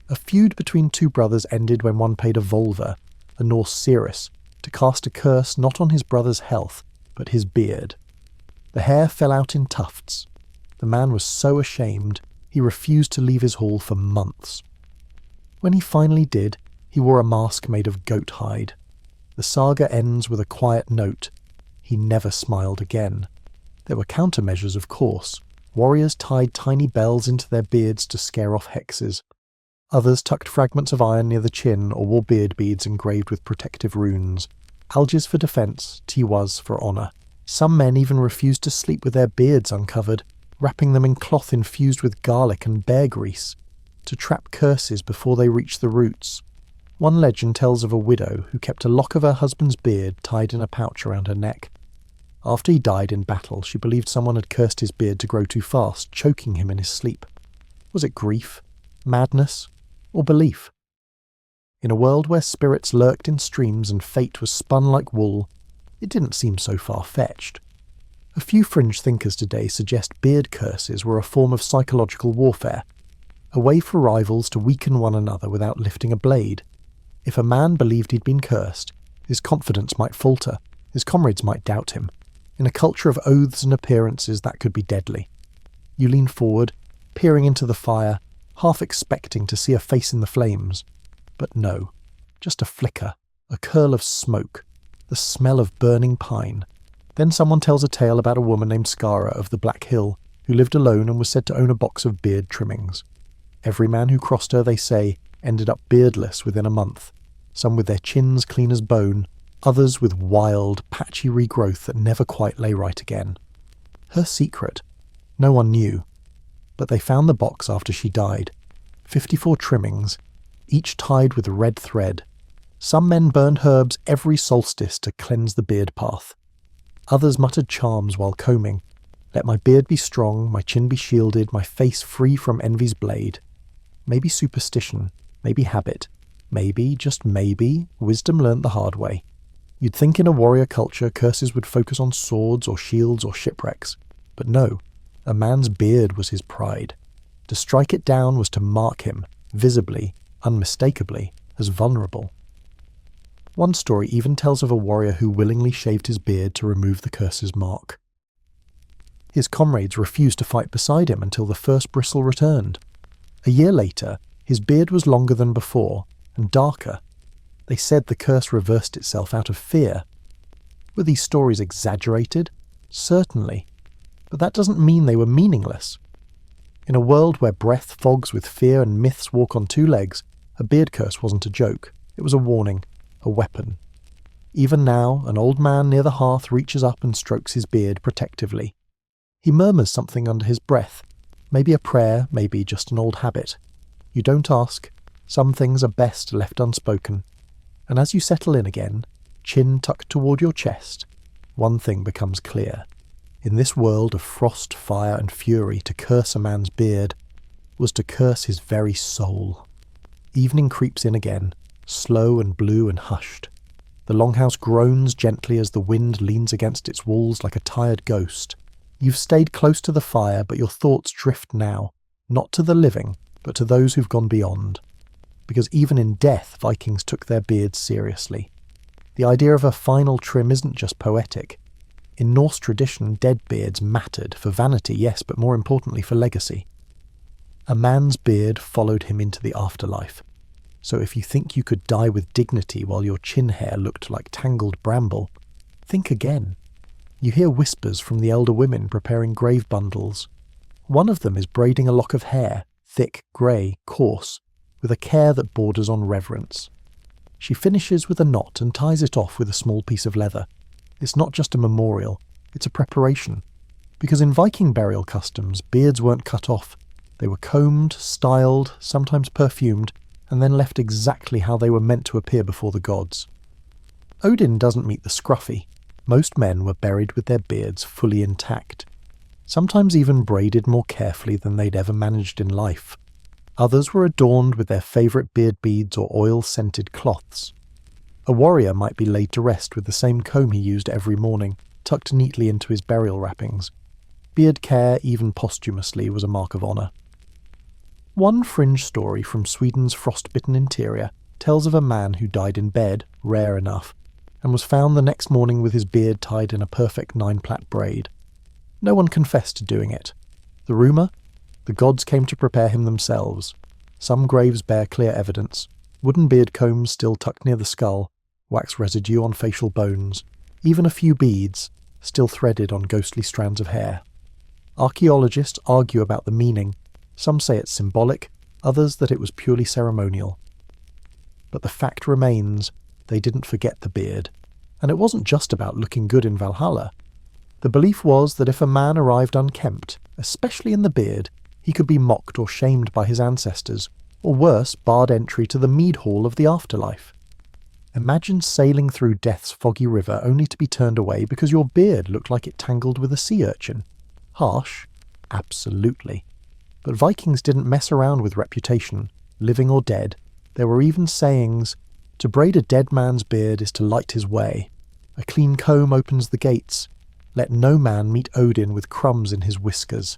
a feud between 2 brothers ended when one paid a volva, a Norse seeress, to cast a curse not on his brother's health, but his beard. The hair fell out in tufts. The man was so ashamed, he refused to leave his hall for months. When he finally did, he wore a mask made of goat hide. The saga ends with a quiet note. He never smiled again. There were countermeasures, of course. Warriors tied tiny bells into their beards to scare off hexes. Others tucked fragments of iron near the chin or wore beard beads engraved with protective runes. Alges for defence, tiwas for honour. Some men even refused to sleep with their beards uncovered, wrapping them in cloth infused with garlic and bear grease, to trap curses before they reached the roots. One legend tells of a widow who kept a lock of her husband's beard tied in a pouch around her neck. After he died in battle, she believed someone had cursed his beard to grow too fast, choking him in his sleep. Was it grief, madness, or belief? In a world where spirits lurked in streams and fate was spun like wool, it didn't seem so far-fetched. A few fringe thinkers today suggest beard curses were a form of psychological warfare, a way for rivals to weaken one another without lifting a blade. If a man believed he'd been cursed, his confidence might falter, his comrades might doubt him. In a culture of oaths and appearances, that could be deadly. You lean forward, peering into the fire, half expecting to see a face in the flames. But no, just a flicker, a curl of smoke, the smell of burning pine. Then someone tells a tale about a woman named Skara of the Black Hill, who lived alone and was said to own a box of beard trimmings. Every man who crossed her, they say, ended up beardless within a month, some with their chins clean as bone, others with wild, patchy regrowth that never quite lay right again. Her secret? No one knew. But they found the box after she died. 54 trimmings, each tied with red thread. Some men burned herbs every solstice to cleanse the beard path. Others muttered charms while combing. Let my beard be strong, my chin be shielded, my face free from envy's blade. Maybe superstition, maybe habit, maybe, just maybe, wisdom learnt the hard way. You'd think in a warrior culture curses would focus on swords or shields or shipwrecks. But no, a man's beard was his pride. To strike it down was to mark him, visibly, unmistakably, as vulnerable. One story even tells of a warrior who willingly shaved his beard to remove the curse's mark. His comrades refused to fight beside him until the first bristle returned. A year later, his beard was longer than before, and darker. They said the curse reversed itself out of fear. Were these stories exaggerated? Certainly. But that doesn't mean they were meaningless. In a world where breath fogs with fear and myths walk on two legs, a beard curse wasn't a joke. It was a warning, a weapon. Even now, an old man near the hearth reaches up and strokes his beard protectively. He murmurs something under his breath, maybe a prayer, maybe just an old habit. You don't ask. Some things are best left unspoken. And as you settle in again, chin tucked toward your chest, one thing becomes clear. In this world of frost, fire, and fury, to curse a man's beard was to curse his very soul. Evening creeps in again, slow and blue and hushed. The longhouse groans gently as the wind leans against its walls like a tired ghost. You've stayed close to the fire, but your thoughts drift now, not to the living, but to those who've gone beyond. Because even in death, Vikings took their beards seriously. The idea of a final trim isn't just poetic. In Norse tradition, dead beards mattered, for vanity, yes, but more importantly for legacy. A man's beard followed him into the afterlife. So if you think you could die with dignity while your chin hair looked like tangled bramble, think again. You hear whispers from the elder women preparing grave bundles. One of them is braiding a lock of hair, thick, grey, coarse, with a care that borders on reverence. She finishes with a knot and ties it off with a small piece of leather. It's not just a memorial, it's a preparation. Because in Viking burial customs, beards weren't cut off. They were combed, styled, sometimes perfumed, and then left exactly how they were meant to appear before the gods. Odin doesn't meet the scruffy. Most men were buried with their beards fully intact, sometimes even braided more carefully than they'd ever managed in life. Others were adorned with their favourite beard beads or oil-scented cloths. A warrior might be laid to rest with the same comb he used every morning, tucked neatly into his burial wrappings. Beard care, even posthumously, was a mark of honour. One fringe story from Sweden's frost-bitten interior tells of a man who died in bed, rare enough, and was found the next morning with his beard tied in a perfect 9-plait braid. No one confessed to doing it. The rumour? The gods came to prepare him themselves. Some graves bear clear evidence. Wooden beard combs still tucked near the skull, wax residue on facial bones, even a few beads, still threaded on ghostly strands of hair. Archaeologists argue about the meaning. Some say it's symbolic, others that it was purely ceremonial. But the fact remains, they didn't forget the beard. And it wasn't just about looking good in Valhalla. The belief was that if a man arrived unkempt, especially in the beard, he could be mocked or shamed by his ancestors, or worse, barred entry to the mead hall of the afterlife. Imagine sailing through death's foggy river only to be turned away because your beard looked like it tangled with a sea urchin. Harsh? Absolutely. But Vikings didn't mess around with reputation, living or dead. There were even sayings. To braid a dead man's beard is to light his way. A clean comb opens the gates. Let no man meet Odin with crumbs in his whiskers.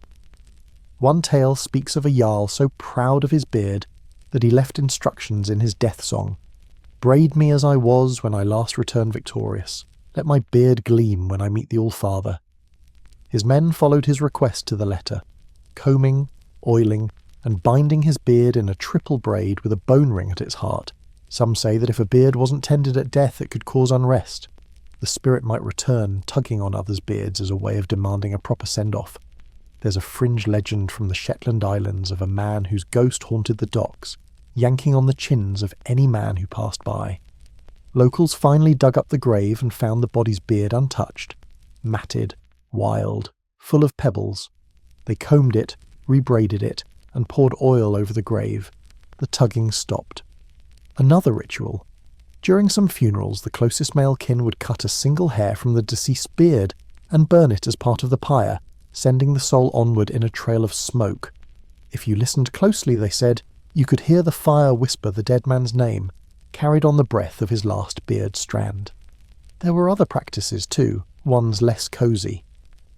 One tale speaks of a jarl so proud of his beard that he left instructions in his death song. Braid me as I was when I last returned victorious. Let my beard gleam when I meet the All-Father. His men followed his request to the letter, combing, oiling, and binding his beard in a triple braid with a bone ring at its heart. Some say that if a beard wasn't tended at death, it could cause unrest. The spirit might return, tugging on others' beards as a way of demanding a proper send-off. There's a fringe legend from the Shetland Islands of a man whose ghost haunted the docks, yanking on the chins of any man who passed by. Locals finally dug up the grave and found the body's beard untouched, matted, wild, full of pebbles. They combed it, rebraided it, and poured oil over the grave. The tugging stopped. Another ritual. During some funerals, the closest male kin would cut a single hair from the deceased's beard and burn it as part of the pyre, sending the soul onward in a trail of smoke. If you listened closely, they said, you could hear the fire whisper the dead man's name, carried on the breath of his last beard strand. There were other practices too, ones less cosy.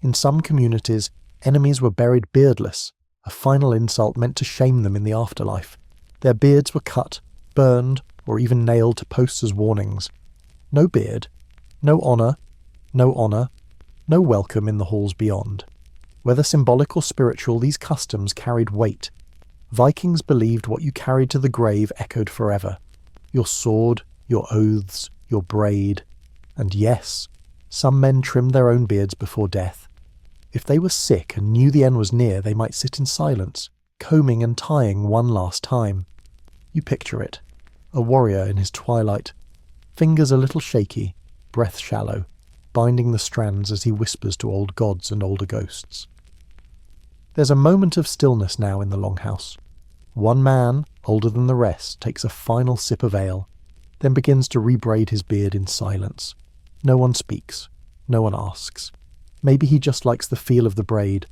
In some communities, enemies were buried beardless, a final insult meant to shame them in the afterlife. Their beards were cut, burned, or even nailed to posts as warnings. No beard, no honour, no welcome in the halls beyond. Whether symbolic or spiritual, these customs carried weight. Vikings believed what you carried to the grave echoed forever. Your sword, your oaths, your braid, and yes, Some men trimmed their own beards before death. If they were sick and knew the end was near, they might sit in silence, combing and tying one last time. You picture it. A warrior in his twilight, fingers a little shaky, breath shallow, binding the strands as he whispers to old gods and older ghosts. There's a moment of stillness now in the longhouse. One man, older than the rest, takes a final sip of ale, then begins to rebraid his beard in silence. No one speaks. No one asks. Maybe he just likes the feel of the braid.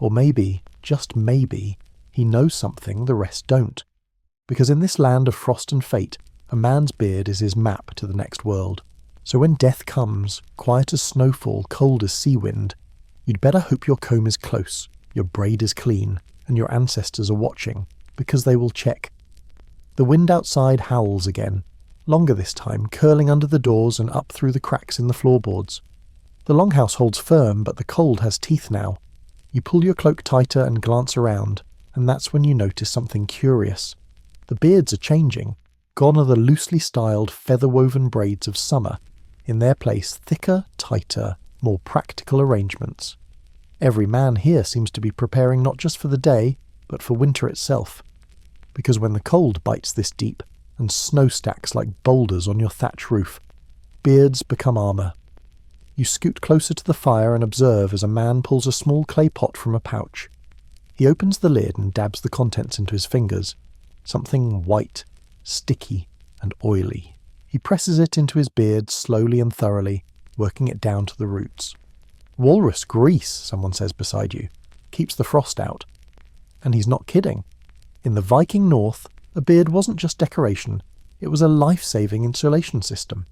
Or maybe, just maybe, he knows something the rest don't. Because in this land of frost and fate, a man's beard is his map to the next world. So when death comes, quiet as snowfall, cold as sea wind, you'd better hope your comb is close, your braid is clean, and your ancestors are watching, because they will check. The wind outside howls again, longer this time, curling under the doors and up through the cracks in the floorboards. The longhouse holds firm, but the cold has teeth now. You pull your cloak tighter and glance around, and that's when you notice something curious. The beards are changing. Gone are the loosely styled, feather-woven braids of summer. In their place, thicker, tighter, more practical arrangements. Every man here seems to be preparing not just for the day, but for winter itself. Because when the cold bites this deep, and snow stacks like boulders on your thatch roof, beards become armour. You scoot closer to the fire and observe as a man pulls a small clay pot from a pouch. He opens the lid and dabs the contents into his fingers. Something white, sticky, and oily. He presses it into his beard slowly and thoroughly, working it down to the roots. Walrus grease, someone says beside you, keeps the frost out. And he's not kidding. In the Viking North, a beard wasn't just decoration, it was a life-saving insulation system.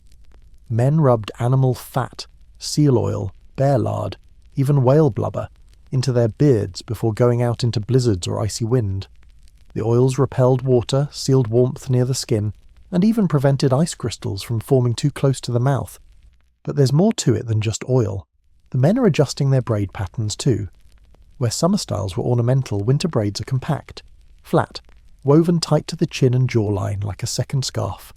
Men rubbed animal fat, seal oil, bear lard, even whale blubber, into their beards before going out into blizzards or icy wind. The oils repelled water, sealed warmth near the skin, and even prevented ice crystals from forming too close to the mouth. But there's more to it than just oil. The men are adjusting their braid patterns too. Where summer styles were ornamental, winter braids are compact, flat, woven tight to the chin and jawline like a second scarf.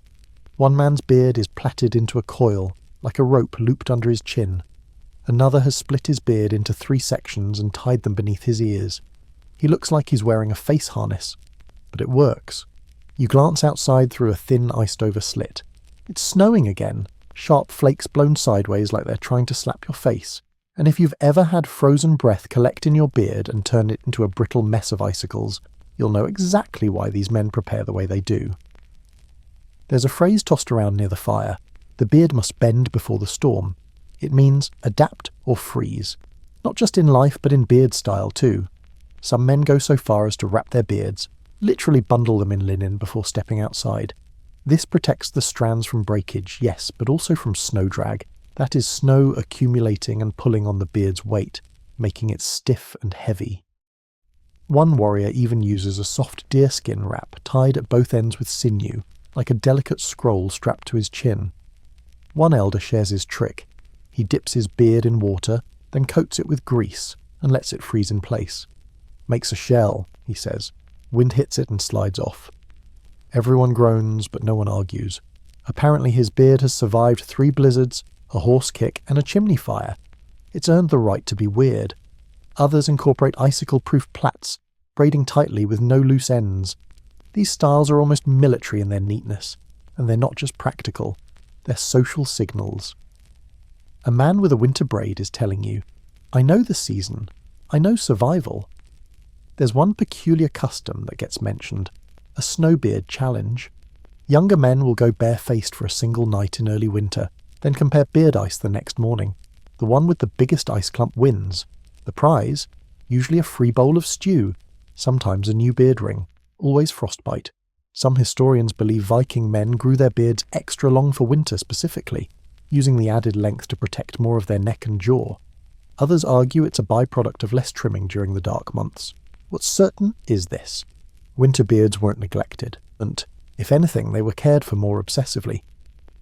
One man's beard is plaited into a coil, like a rope looped under his chin. Another has split his beard into 3 sections and tied them beneath his ears. He looks like he's wearing a face harness. But it works. You glance outside through a thin iced-over slit. It's snowing again, sharp flakes blown sideways like they're trying to slap your face. And if you've ever had frozen breath collect in your beard and turn it into a brittle mess of icicles, you'll know exactly why these men prepare the way they do. There's a phrase tossed around near the fire. The beard must bend before the storm. It means adapt or freeze. Not just in life, but in beard style too. Some men go so far as to wrap their beards, literally bundle them in linen before stepping outside. This protects the strands from breakage, yes, but also from snow drag. That is snow accumulating and pulling on the beard's weight, making it stiff and heavy. One warrior even uses a soft deerskin wrap tied at both ends with sinew, like a delicate scroll strapped to his chin. One elder shares his trick. He dips his beard in water, then coats it with grease and lets it freeze in place. Makes a shell, he says. Wind hits it and slides off. Everyone groans, but no one argues. Apparently his beard has survived 3 blizzards, a horse kick, and a chimney fire. It's earned the right to be weird. Others incorporate icicle-proof plaits, braiding tightly with no loose ends. These styles are almost military in their neatness, and they're not just practical, they're social signals. A man with a winter braid is telling you, I know the season, I know survival. There's one peculiar custom that gets mentioned, a snowbeard challenge. Younger men will go barefaced for a single night in early winter, then compare beard ice the next morning. The one with the biggest ice clump wins. The prize? Usually a free bowl of stew, sometimes a new beard ring, always frostbite. Some historians believe Viking men grew their beards extra long for winter specifically, using the added length to protect more of their neck and jaw. Others argue it's a byproduct of less trimming during the dark months. What's certain is this. Winter beards weren't neglected, and, if anything, they were cared for more obsessively.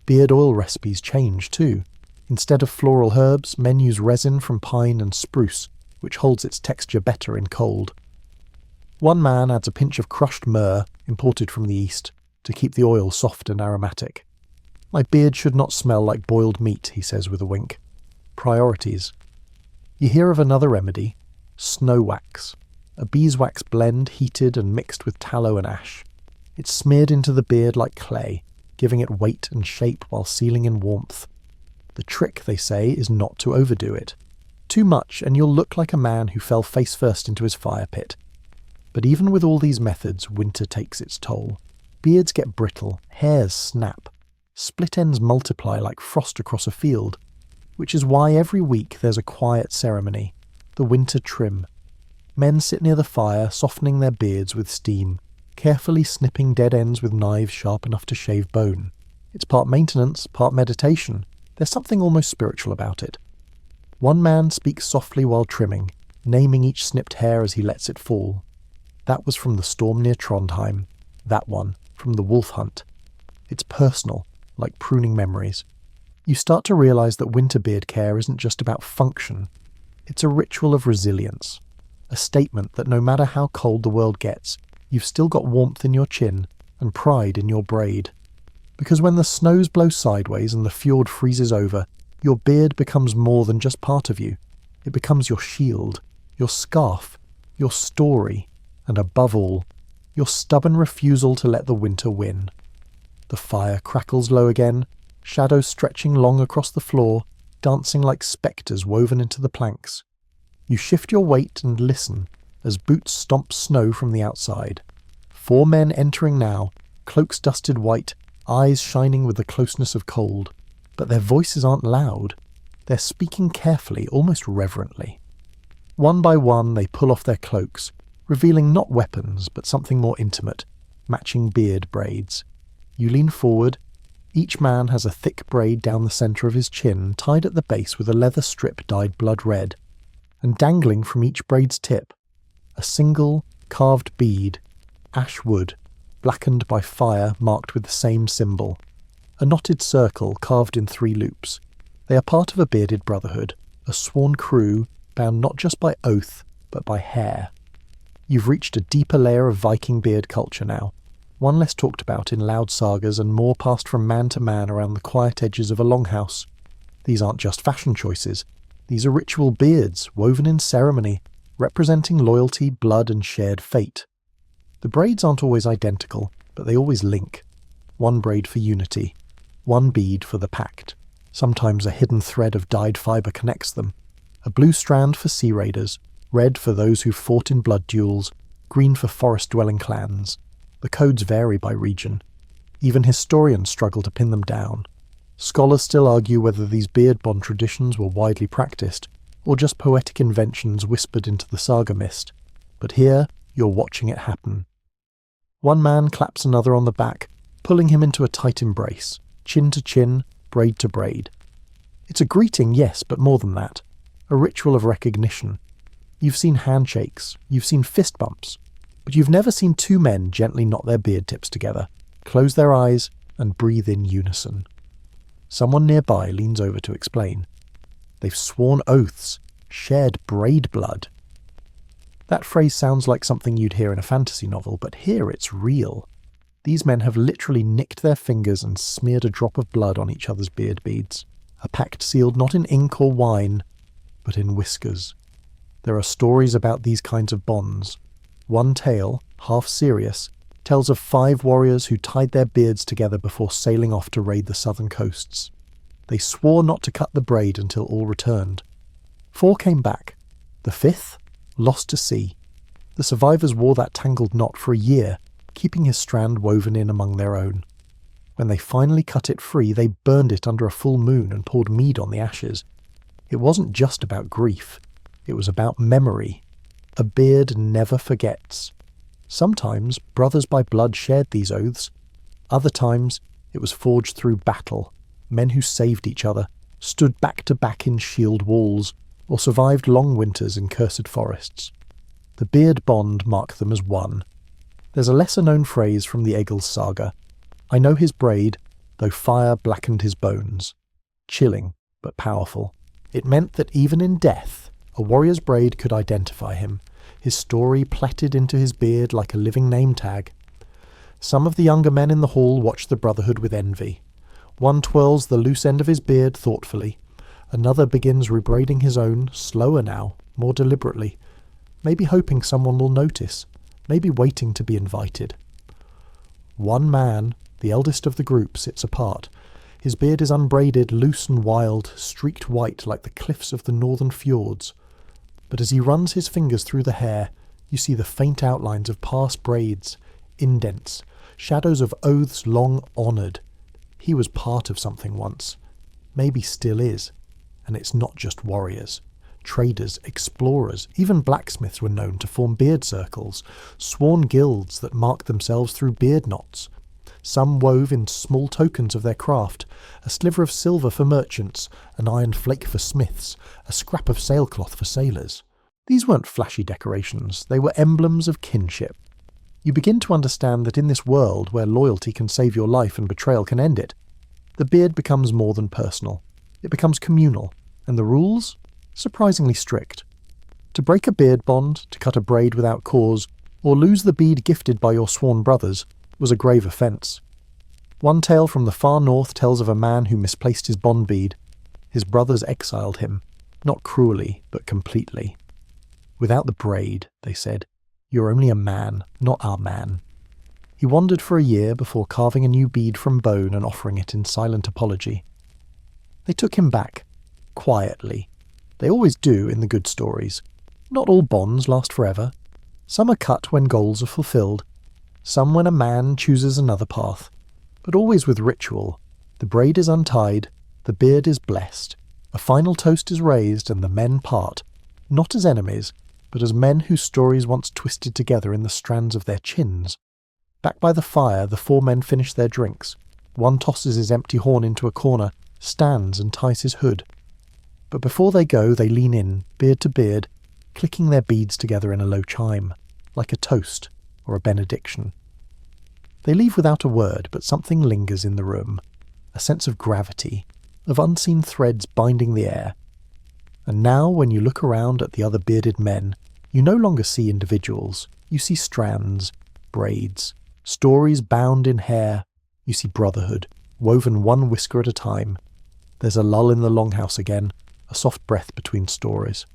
Beard oil recipes changed too. Instead of floral herbs, men use resin from pine and spruce, which holds its texture better in cold. One man adds a pinch of crushed myrrh, imported from the east, to keep the oil soft and aromatic. My beard should not smell like boiled meat, he says with a wink. priorities. You hear of another remedy, snow wax, a beeswax blend heated and mixed with tallow and ash. It's smeared into the beard like clay, giving it weight and shape while sealing in warmth. The trick, they say, is not to overdo it. Too much and you'll look like a man who fell face first into his fire pit. But even with all these methods, winter takes its toll. Beards get brittle, hairs snap, split ends multiply like frost across a field, which is why every week there's a quiet ceremony, the winter trim. Men sit near the fire, softening their beards with steam, carefully snipping dead ends with knives sharp enough to shave bone. It's part maintenance, part meditation. There's something almost spiritual about it. One man speaks softly while trimming, naming each snipped hair as he lets it fall. That was from the storm near Trondheim. That one, from the wolf hunt. It's personal, like pruning memories. You start to realise that winter beard care isn't just about function. It's a ritual of resilience. A statement that no matter how cold the world gets, you've still got warmth in your chin and pride in your braid. Because when the snows blow sideways and the fjord freezes over, your beard becomes more than just part of you. It becomes your shield, your scarf, your story, and above all, your stubborn refusal to let the winter win. The fire crackles low again, shadows stretching long across the floor, dancing like spectres woven into the planks. You shift your weight and listen as boots stomp snow from the outside. 4 men entering now, cloaks dusted white, eyes shining with the closeness of cold. But their voices aren't loud. They're speaking carefully, almost reverently. One by one they pull off their cloaks, revealing not weapons, but something more intimate, matching beard braids. You lean forward. Each man has a thick braid down the centre of his chin, tied at the base with a leather strip dyed blood red. And dangling from each braid's tip, a single carved bead, ash wood, blackened by fire marked with the same symbol. A knotted circle carved in 3 loops. They are part of a bearded brotherhood, a sworn crew bound not just by oath, but by hair. You've reached a deeper layer of Viking beard culture now, one less talked about in loud sagas and more passed from man to man around the quiet edges of a longhouse. These aren't just fashion choices. These are ritual beards, woven in ceremony, representing loyalty, blood, and shared fate. The braids aren't always identical, but they always link. One braid for unity, one bead for the pact. Sometimes a hidden thread of dyed fibre connects them. A blue strand for sea raiders, red for those who've fought in blood duels, green for forest-dwelling clans. The codes vary by region. Even historians struggle to pin them down. Scholars still argue whether these beard bond traditions were widely practiced, or just poetic inventions whispered into the saga mist. But here, you're watching it happen. One man claps another on the back, pulling him into a tight embrace, chin to chin, braid to braid. It's a greeting, yes, but more than that. A ritual of recognition. You've seen handshakes, you've seen fist bumps, but you've never seen 2 men gently knot their beard tips together, close their eyes, and breathe in unison. Someone nearby leans over to explain. They've sworn oaths, shared braid blood. That phrase sounds like something you'd hear in a fantasy novel, but here it's real. These men have literally nicked their fingers and smeared a drop of blood on each other's beard beads. A pact sealed not in ink or wine, but in whiskers. There are stories about these kinds of bonds. One tale, half serious, tells of 5 warriors who tied their beards together before sailing off to raid the southern coasts. They swore not to cut the braid until all returned. 4 came back. The 5th, lost to sea. The survivors wore that tangled knot for a year, keeping his strand woven in among their own. When they finally cut it free, they burned it under a full moon and poured mead on the ashes. It wasn't just about grief. It was about memory. A beard never forgets. Sometimes brothers by blood shared these oaths. Other times it was forged through battle. Men who saved each other, stood back to back in shield walls, or survived long winters in cursed forests. The beard bond marked them as one. There's a lesser-known phrase from the Egil's saga. I know his braid, though fire blackened his bones. Chilling, but powerful. It meant that even in death, a warrior's braid could identify him, his story plaited into his beard like a living name tag. Some of the younger men in the hall watch the brotherhood with envy. One twirls the loose end of his beard thoughtfully. Another begins rebraiding his own, slower now, more deliberately, maybe hoping someone will notice, maybe waiting to be invited. One man, the eldest of the group, sits apart. His beard is unbraided, loose and wild, streaked white like the cliffs of the northern fjords. But as he runs his fingers through the hair, you see the faint outlines of past braids, indents, shadows of oaths long honoured. He was part of something once, maybe still is, and it's not just warriors. Traders, explorers, even blacksmiths were known to form beard circles, sworn guilds that marked themselves through beard knots. Some wove in small tokens of their craft, a sliver of silver for merchants, an iron flake for smiths, a scrap of sailcloth for sailors. These weren't flashy decorations, they were emblems of kinship. You begin to understand that in this world where loyalty can save your life and betrayal can end it, the beard becomes more than personal. It becomes communal, and the rules? Surprisingly strict. To break a beard bond, to cut a braid without cause, or lose the bead gifted by your sworn brothers, was a grave offence. One tale from the far north tells of a man who misplaced his bond bead. His brothers exiled him, not cruelly, but completely. Without the braid, they said, you're only a man, not our man. He wandered for a year before carving a new bead from bone and offering it in silent apology. They took him back, quietly. They always do in the good stories. Not all bonds last forever. Some are cut when goals are fulfilled, some when a man chooses another path, but always with ritual. The braid is untied, the beard is blessed, a final toast is raised, and the men part, not as enemies, but as men whose stories once twisted together in the strands of their chins. Back by the fire, the four men finish their drinks. One tosses his empty horn into a corner, stands and ties his hood. But before they go, they lean in, beard to beard, clicking their beads together in a low chime, like a toast or a benediction. They leave without a word, but something lingers in the room, a sense of gravity, of unseen threads binding the air. And now, when you look around at the other bearded men, you no longer see individuals. You see strands, braids, stories bound in hair. You see brotherhood, woven one whisker at a time. There's a lull in the longhouse again, a soft breath between stories.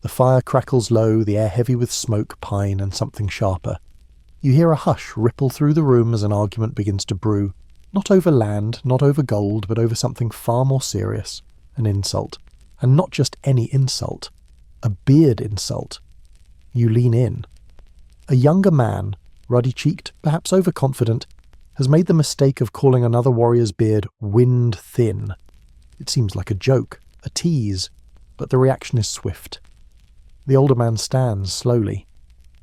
The fire crackles low, the air heavy with smoke, pine, and something sharper. You hear a hush ripple through the room as an argument begins to brew, not over land, not over gold, but over something far more serious, an insult. And not just any insult, a beard insult. You lean in. A younger man, ruddy-cheeked, perhaps overconfident, has made the mistake of calling another warrior's beard wind-thin. It seems like a joke, a tease, but the reaction is swift. The older man stands slowly.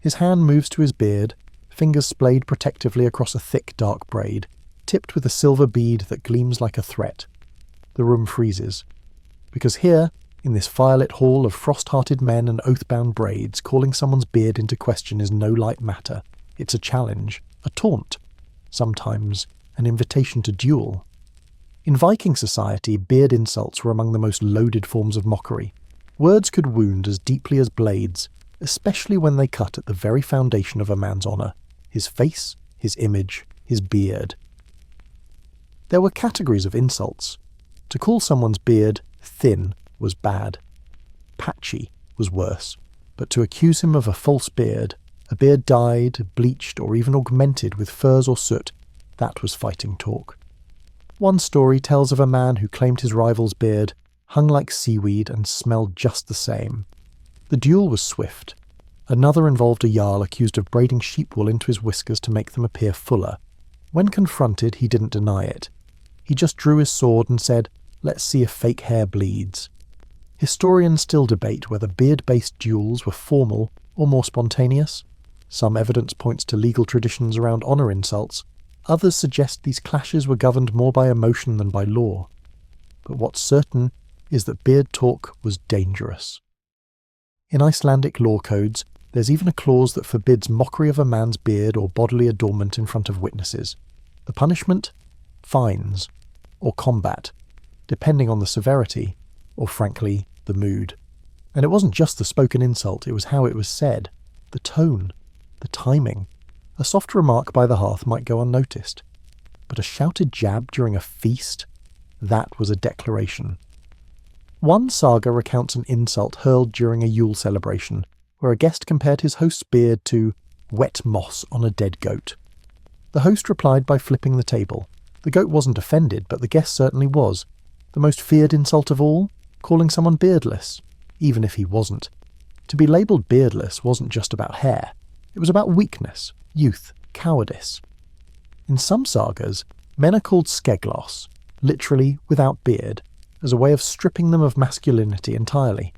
His hand moves to his beard, fingers splayed protectively across a thick, dark braid, tipped with a silver bead that gleams like a threat. The room freezes. Because here, in this firelit hall of frost-hearted men and oath-bound braids, calling someone's beard into question is no light matter. It's a challenge, a taunt, sometimes an invitation to duel. In Viking society, beard insults were among the most loaded forms of mockery. Words could wound as deeply as blades, especially when they cut at the very foundation of a man's honour, his face, his image, his beard. There were categories of insults. To call someone's beard thin was bad. Patchy was worse. But to accuse him of a false beard, a beard dyed, bleached, or even augmented with furs or soot, that was fighting talk. One story tells of a man who claimed his rival's beard hung like seaweed and smelled just the same. The duel was swift. Another involved a jarl accused of braiding sheep wool into his whiskers to make them appear fuller. When confronted, he didn't deny it. He just drew his sword and said, "Let's see if fake hair bleeds." Historians still debate whether beard-based duels were formal or more spontaneous. Some evidence points to legal traditions around honour insults. Others suggest these clashes were governed more by emotion than by law. But what's certain is that beard talk was dangerous. In Icelandic law codes, there's even a clause that forbids mockery of a man's beard or bodily adornment in front of witnesses. The punishment? Fines. Or combat, depending on the severity, or frankly, the mood. And it wasn't just the spoken insult, it was how it was said, the tone, the timing. A soft remark by the hearth might go unnoticed. But a shouted jab during a feast? That was a declaration. One saga recounts an insult hurled during a Yule celebration, where a guest compared his host's beard to wet moss on a dead goat. The host replied by flipping the table. The goat wasn't offended, but the guest certainly was. The most feared insult of all? Calling someone beardless, even if he wasn't. To be labelled beardless wasn't just about hair. It was about weakness, youth, cowardice. In some sagas, men are called skegloss, literally without beard, as a way of stripping them of masculinity entirely.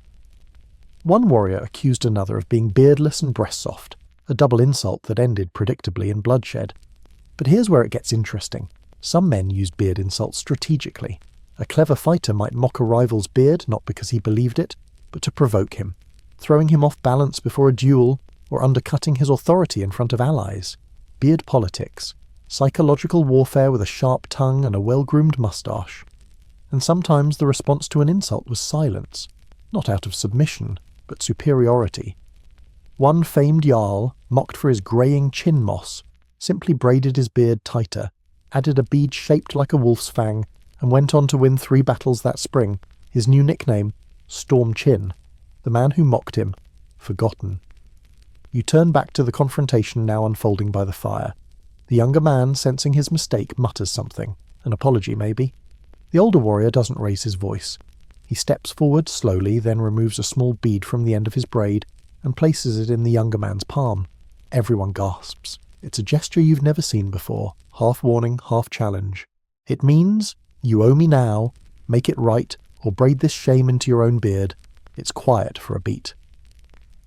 One warrior accused another of being beardless and breast-soft, a double insult that ended predictably in bloodshed. But here's where it gets interesting. Some men use beard insults strategically. A clever fighter might mock a rival's beard not because he believed it, but to provoke him, throwing him off balance before a duel or undercutting his authority in front of allies. Beard politics. Psychological warfare with a sharp tongue and a well-groomed moustache. And sometimes the response to an insult was silence, not out of submission, but superiority. One famed jarl, mocked for his greying chin moss, simply braided his beard tighter, added a bead shaped like a wolf's fang, and went on to win 3 battles that spring, his new nickname, Storm Chin. The man who mocked him, forgotten. You turn back to the confrontation now unfolding by the fire. The younger man, sensing his mistake, mutters something, an apology maybe. The older warrior doesn't raise his voice. He steps forward slowly, then removes a small bead from the end of his braid and places it in the younger man's palm. Everyone gasps. It's a gesture you've never seen before, half warning, half challenge. It means, you owe me now, make it right, or braid this shame into your own beard. It's quiet for a beat.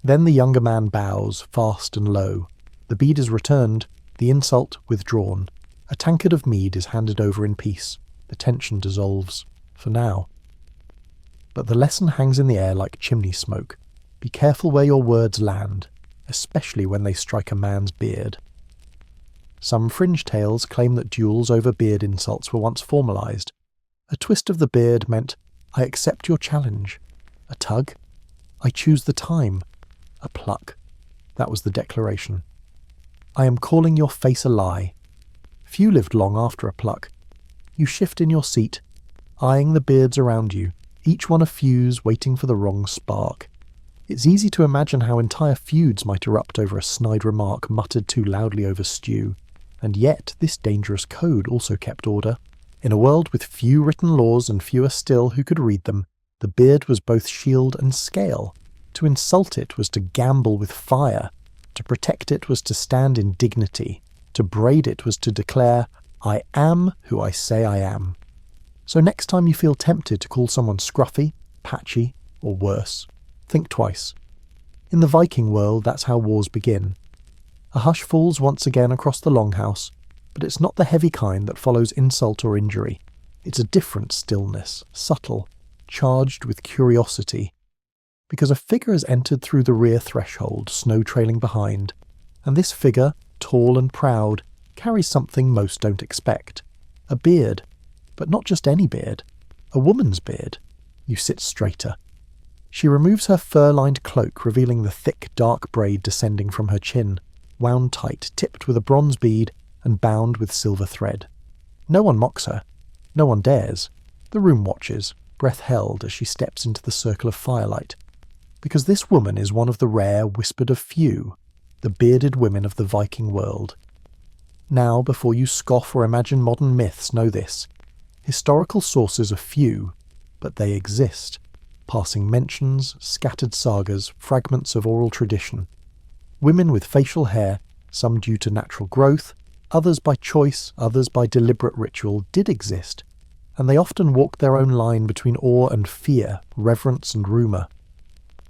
Then the younger man bows, fast and low. The bead is returned, the insult withdrawn. A tankard of mead is handed over in peace. The tension dissolves, for now. But the lesson hangs in the air like chimney smoke. Be careful where your words land, especially when they strike a man's beard. Some fringe tales claim that duels over beard insults were once formalised. A twist of the beard meant, I accept your challenge. A tug? I choose the time. A pluck. That was the declaration. I am calling your face a lie. Few lived long after a pluck. You shift in your seat, eyeing the beards around you, each one a fuse waiting for the wrong spark. It's easy to imagine how entire feuds might erupt over a snide remark muttered too loudly over stew. And yet this dangerous code also kept order. In a world with few written laws and fewer still who could read them, the beard was both shield and scale. To insult it was to gamble with fire. To protect it was to stand in dignity. To braid it was to declare, I am who I say I am. So next time you feel tempted to call someone scruffy, patchy, or worse, think twice. In the Viking world, that's how wars begin. A hush falls once again across the longhouse, but it's not the heavy kind that follows insult or injury. It's a different stillness, subtle, charged with curiosity. Because a figure has entered through the rear threshold, snow trailing behind, and this figure, tall and proud, carries something most don't expect. A beard. But not just any beard. A woman's beard. You sit straighter. She removes her fur-lined cloak, revealing the thick, dark braid descending from her chin, wound tight, tipped with a bronze bead, and bound with silver thread. No one mocks her. No one dares. The room watches, breath held as she steps into the circle of firelight. Because this woman is one of the rare, whispered of few, the bearded women of the Viking world. Now, before you scoff or imagine modern myths, know this. Historical sources are few, but they exist. Passing mentions, scattered sagas, fragments of oral tradition. Women with facial hair, some due to natural growth, others by choice, others by deliberate ritual, did exist, and they often walked their own line between awe and fear, reverence and rumour.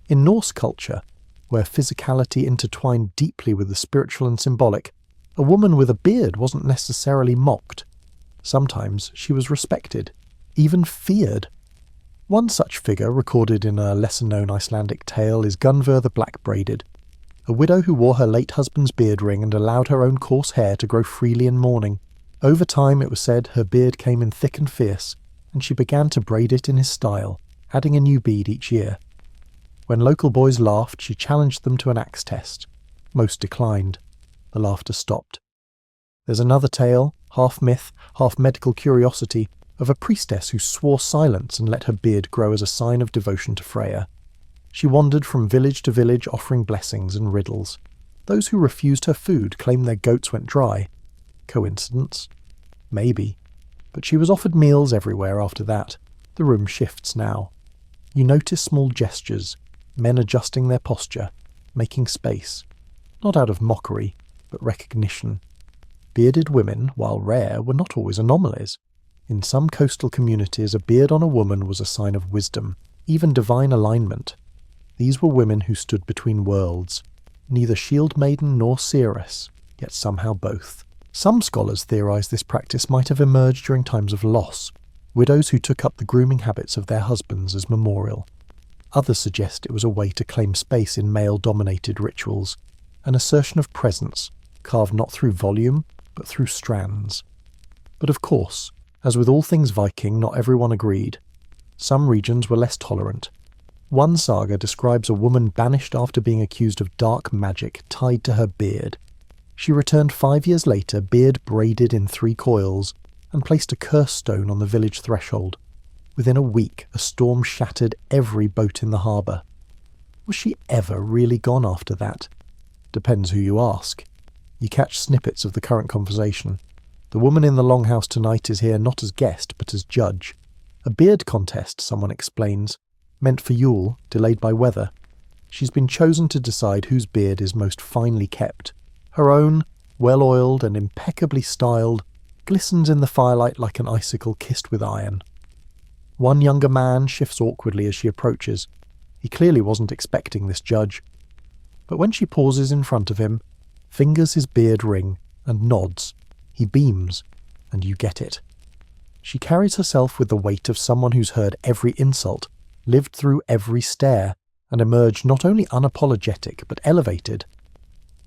In Norse culture, where physicality intertwined deeply with the spiritual and symbolic, a woman with a beard wasn't necessarily mocked. Sometimes she was respected, even feared. One such figure, recorded in a lesser-known Icelandic tale, is Gunvor the Black-Braided, a widow who wore her late husband's beard ring and allowed her own coarse hair to grow freely in mourning. Over time, it was said, her beard came in thick and fierce, and she began to braid it in his style, adding a new bead each year. When local boys laughed, she challenged them to an axe test. Most declined. The laughter stopped. There's another tale, half myth, half medical curiosity, of a priestess who swore silence and let her beard grow as a sign of devotion to Freya. She wandered from village to village offering blessings and riddles. Those who refused her food claimed their goats went dry. Coincidence? Maybe. But she was offered meals everywhere after that. The room shifts now. You notice small gestures, men adjusting their posture, making space. Not out of mockery, but recognition. Bearded women, while rare, were not always anomalies. In some coastal communities, a beard on a woman was a sign of wisdom, even divine alignment. These were women who stood between worlds, neither shield maiden nor seeress, yet somehow both. Some scholars theorize this practice might have emerged during times of loss, widows who took up the grooming habits of their husbands as memorial. Others suggest it was a way to claim space in male-dominated rituals, an assertion of presence, carved not through volume, but through strands. But of course, as with all things Viking, not everyone agreed. Some regions were less tolerant. One saga describes a woman banished after being accused of dark magic tied to her beard. She returned 5 years later, beard braided in 3 coils, and placed a curse stone on the village threshold. Within a week, a storm shattered every boat in the harbour. Was she ever really gone after that? Depends who you ask. You catch snippets of the current conversation. The woman in the longhouse tonight is here not as guest, but as judge. A beard contest, someone explains, meant for Yule, delayed by weather. She's been chosen to decide whose beard is most finely kept. Her own, well-oiled and impeccably styled, glistens in the firelight like an icicle kissed with iron. One younger man shifts awkwardly as she approaches. He clearly wasn't expecting this judge. But when she pauses in front of him, fingers his beard ring, and nods, he beams, and you get it. She carries herself with the weight of someone who's heard every insult, lived through every stare, and emerged not only unapologetic but elevated.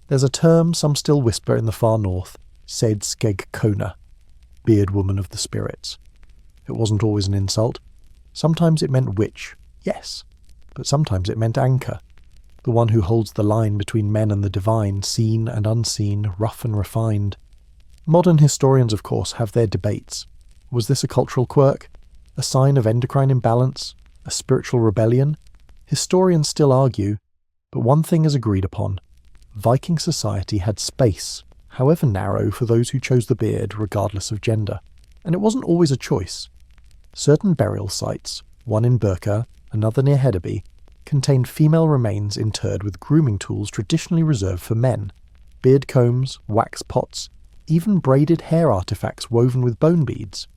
There's a term some still whisper in the far north, Sed Skeg Kona, beard woman of the spirits. It wasn't always an insult. Sometimes it meant witch, yes, but sometimes it meant anchor, the one who holds the line between men and the divine, seen and unseen, rough and refined. Modern historians, of course, have their debates. Was this a cultural quirk? A sign of endocrine imbalance? A spiritual rebellion? Historians still argue, but one thing is agreed upon. Viking society had space, however narrow, for those who chose the beard, regardless of gender. And it wasn't always a choice. Certain burial sites, one in Birka, another near Hedeby, contained female remains interred with grooming tools traditionally reserved for men. Beard combs, wax pots, even braided hair artifacts woven with bone beads.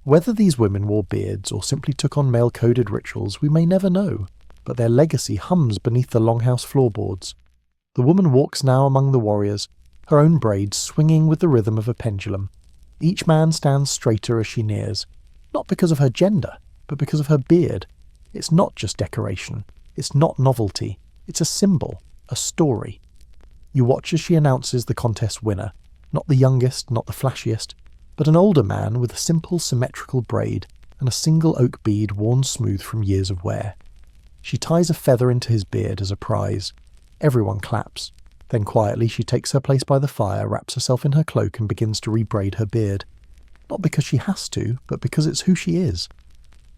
Whether these women wore beards or simply took on male-coded rituals, we may never know, but their legacy hums beneath the longhouse floorboards. The woman walks now among the warriors, her own braids swinging with the rhythm of a pendulum. Each man stands straighter as she nears, not because of her gender, but because of her beard. It's not just decoration, it's not novelty, it's a symbol, a story. You watch as she announces the contest winner, not the youngest, not the flashiest, but an older man with a simple symmetrical braid and a single oak bead worn smooth from years of wear. She ties a feather into his beard as a prize. Everyone claps. Then quietly she takes her place by the fire, wraps herself in her cloak and begins to rebraid her beard. Not because she has to, but because it's who she is.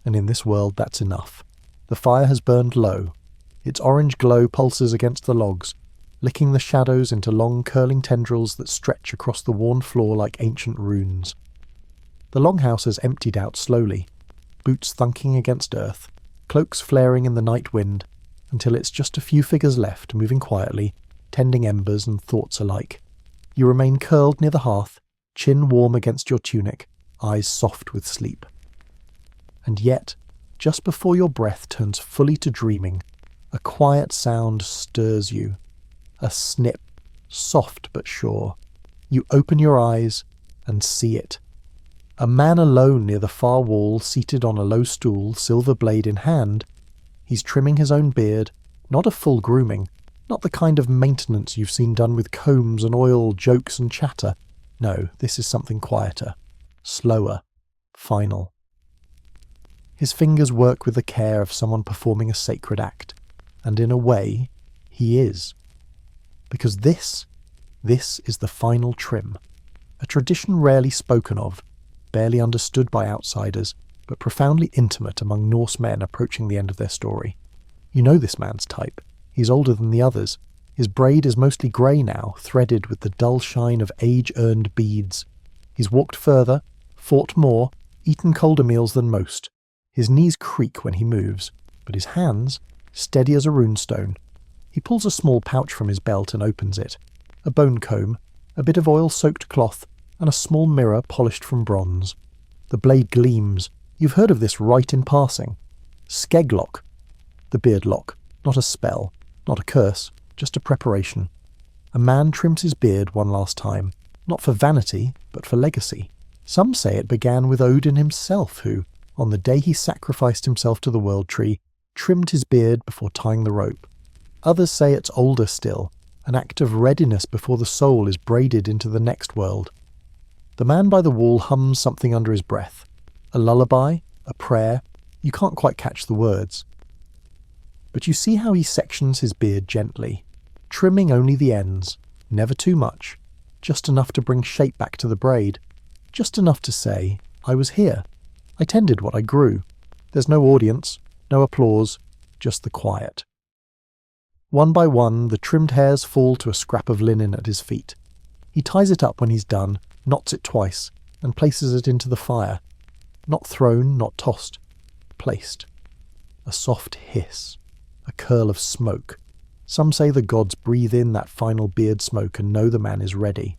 And in this world that's enough. The fire has burned low. Its orange glow pulses against the logs, licking the shadows into long curling tendrils that stretch across the worn floor like ancient runes. The longhouse has emptied out slowly, boots thunking against earth, cloaks flaring in the night wind, until it's just a few figures left, moving quietly, tending embers and thoughts alike. You remain curled near the hearth, chin warm against your tunic, eyes soft with sleep. And yet, just before your breath turns fully to dreaming, a quiet sound stirs you. A snip, soft but sure. You open your eyes and see it. A man alone near the far wall, seated on a low stool, silver blade in hand. He's trimming his own beard, not a full grooming, not the kind of maintenance you've seen done with combs and oil, jokes and chatter. No, this is something quieter, slower, final. His fingers work with the care of someone performing a sacred act, and in a way, he is. Because this is the final trim, a tradition rarely spoken of, barely understood by outsiders, but profoundly intimate among Norse men approaching the end of their story. You know this man's type. He's older than the others. His braid is mostly grey now, threaded with the dull shine of age-earned beads. He's walked further, fought more, eaten colder meals than most. His knees creak when he moves, but his hands, steady as a runestone. He pulls a small pouch from his belt and opens it. A bone comb, a bit of oil-soaked cloth, and a small mirror polished from bronze. The blade gleams. You've heard of this right in passing. Skeglock. The beard lock. Not a spell, not a curse, just a preparation. A man trims his beard one last time, not for vanity, but for legacy. Some say it began with Odin himself, who, on the day he sacrificed himself to the world tree, trimmed his beard before tying the rope. Others say it's older still, an act of readiness before the soul is braided into the next world. The man by the wall hums something under his breath. A lullaby, a prayer, you can't quite catch the words. But you see how he sections his beard gently, trimming only the ends, never too much, just enough to bring shape back to the braid, just enough to say, I was here, I tended what I grew. There's no audience, no applause, just the quiet. One by one, the trimmed hairs fall to a scrap of linen at his feet. He ties it up when he's done, knots it twice, and places it into the fire. Not thrown, not tossed, placed. A soft hiss, a curl of smoke. Some say the gods breathe in that final beard smoke and know the man is ready.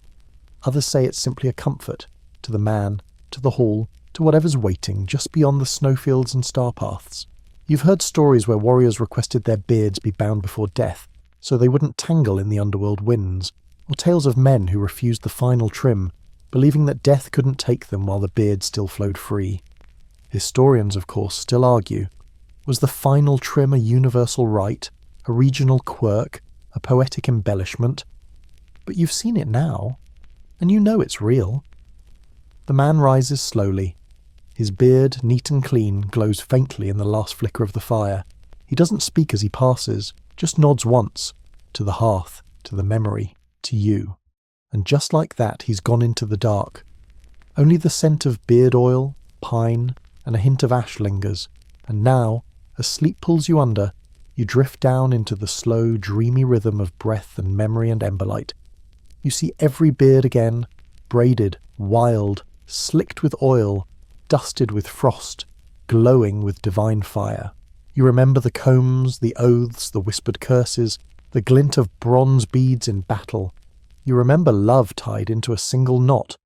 Others say it's simply a comfort, to the man, to the hall, to whatever's waiting just beyond the snowfields and star paths. You've heard stories where warriors requested their beards be bound before death, so they wouldn't tangle in the underworld winds, or tales of men who refused the final trim, believing that death couldn't take them while the beard still flowed free. Historians, of course, still argue. Was the final trim a universal rite, a regional quirk, a poetic embellishment? But you've seen it now, and you know it's real. The man rises slowly. His beard, neat and clean, glows faintly in the last flicker of the fire. He doesn't speak as he passes, just nods once, to the hearth, to the memory, to you. And just like that, he's gone into the dark. Only the scent of beard oil, pine, and a hint of ash lingers, and now, as sleep pulls you under, you drift down into the slow, dreamy rhythm of breath and memory and emberlight. You see every beard again, braided, wild, slicked with oil, dusted with frost, glowing with divine fire. You remember the combs, the oaths, the whispered curses, the glint of bronze beads in battle. You remember love tied into a single knot,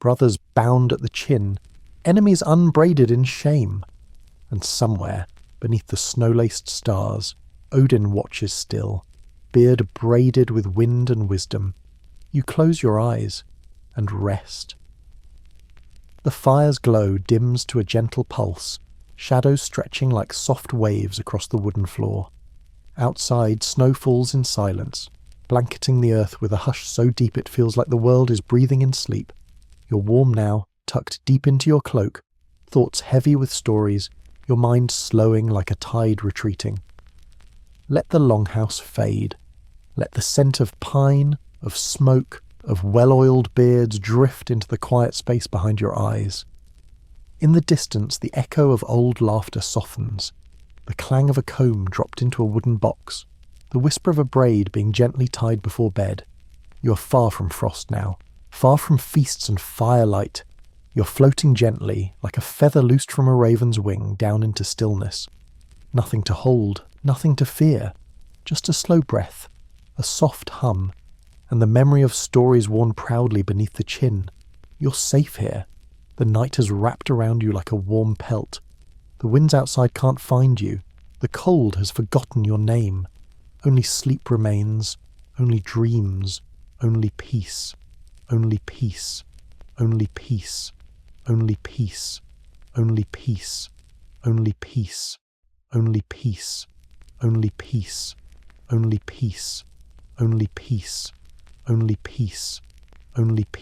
brothers bound at the chin, enemies unbraided in shame. And somewhere, beneath the snow-laced stars, Odin watches still, beard braided with wind and wisdom. You close your eyes and rest. The fire's glow dims to a gentle pulse, shadows stretching like soft waves across the wooden floor. Outside, snow falls in silence, blanketing the earth with a hush so deep it feels like the world is breathing in sleep. You're warm now, tucked deep into your cloak, thoughts heavy with stories, your mind slowing like a tide retreating. Let the longhouse fade. Let the scent of pine, of smoke, of well-oiled beards drift into the quiet space behind your eyes. In the distance, the echo of old laughter softens, the clang of a comb dropped into a wooden box, the whisper of a braid being gently tied before bed. You are far from frost now, far from feasts and firelight. You're floating gently, like a feather loosed from a raven's wing, down into stillness. Nothing to hold, nothing to fear, just a slow breath, a soft hum, and the memory of stories worn proudly beneath the chin. You're safe here. The night has wrapped around you like a warm pelt. The winds outside can't find you. The cold has forgotten your name. Only sleep remains, only dreams, only peace, only peace, only peace, only peace, only peace, only peace, only peace, only peace, only peace, only peace, only peace, only peace.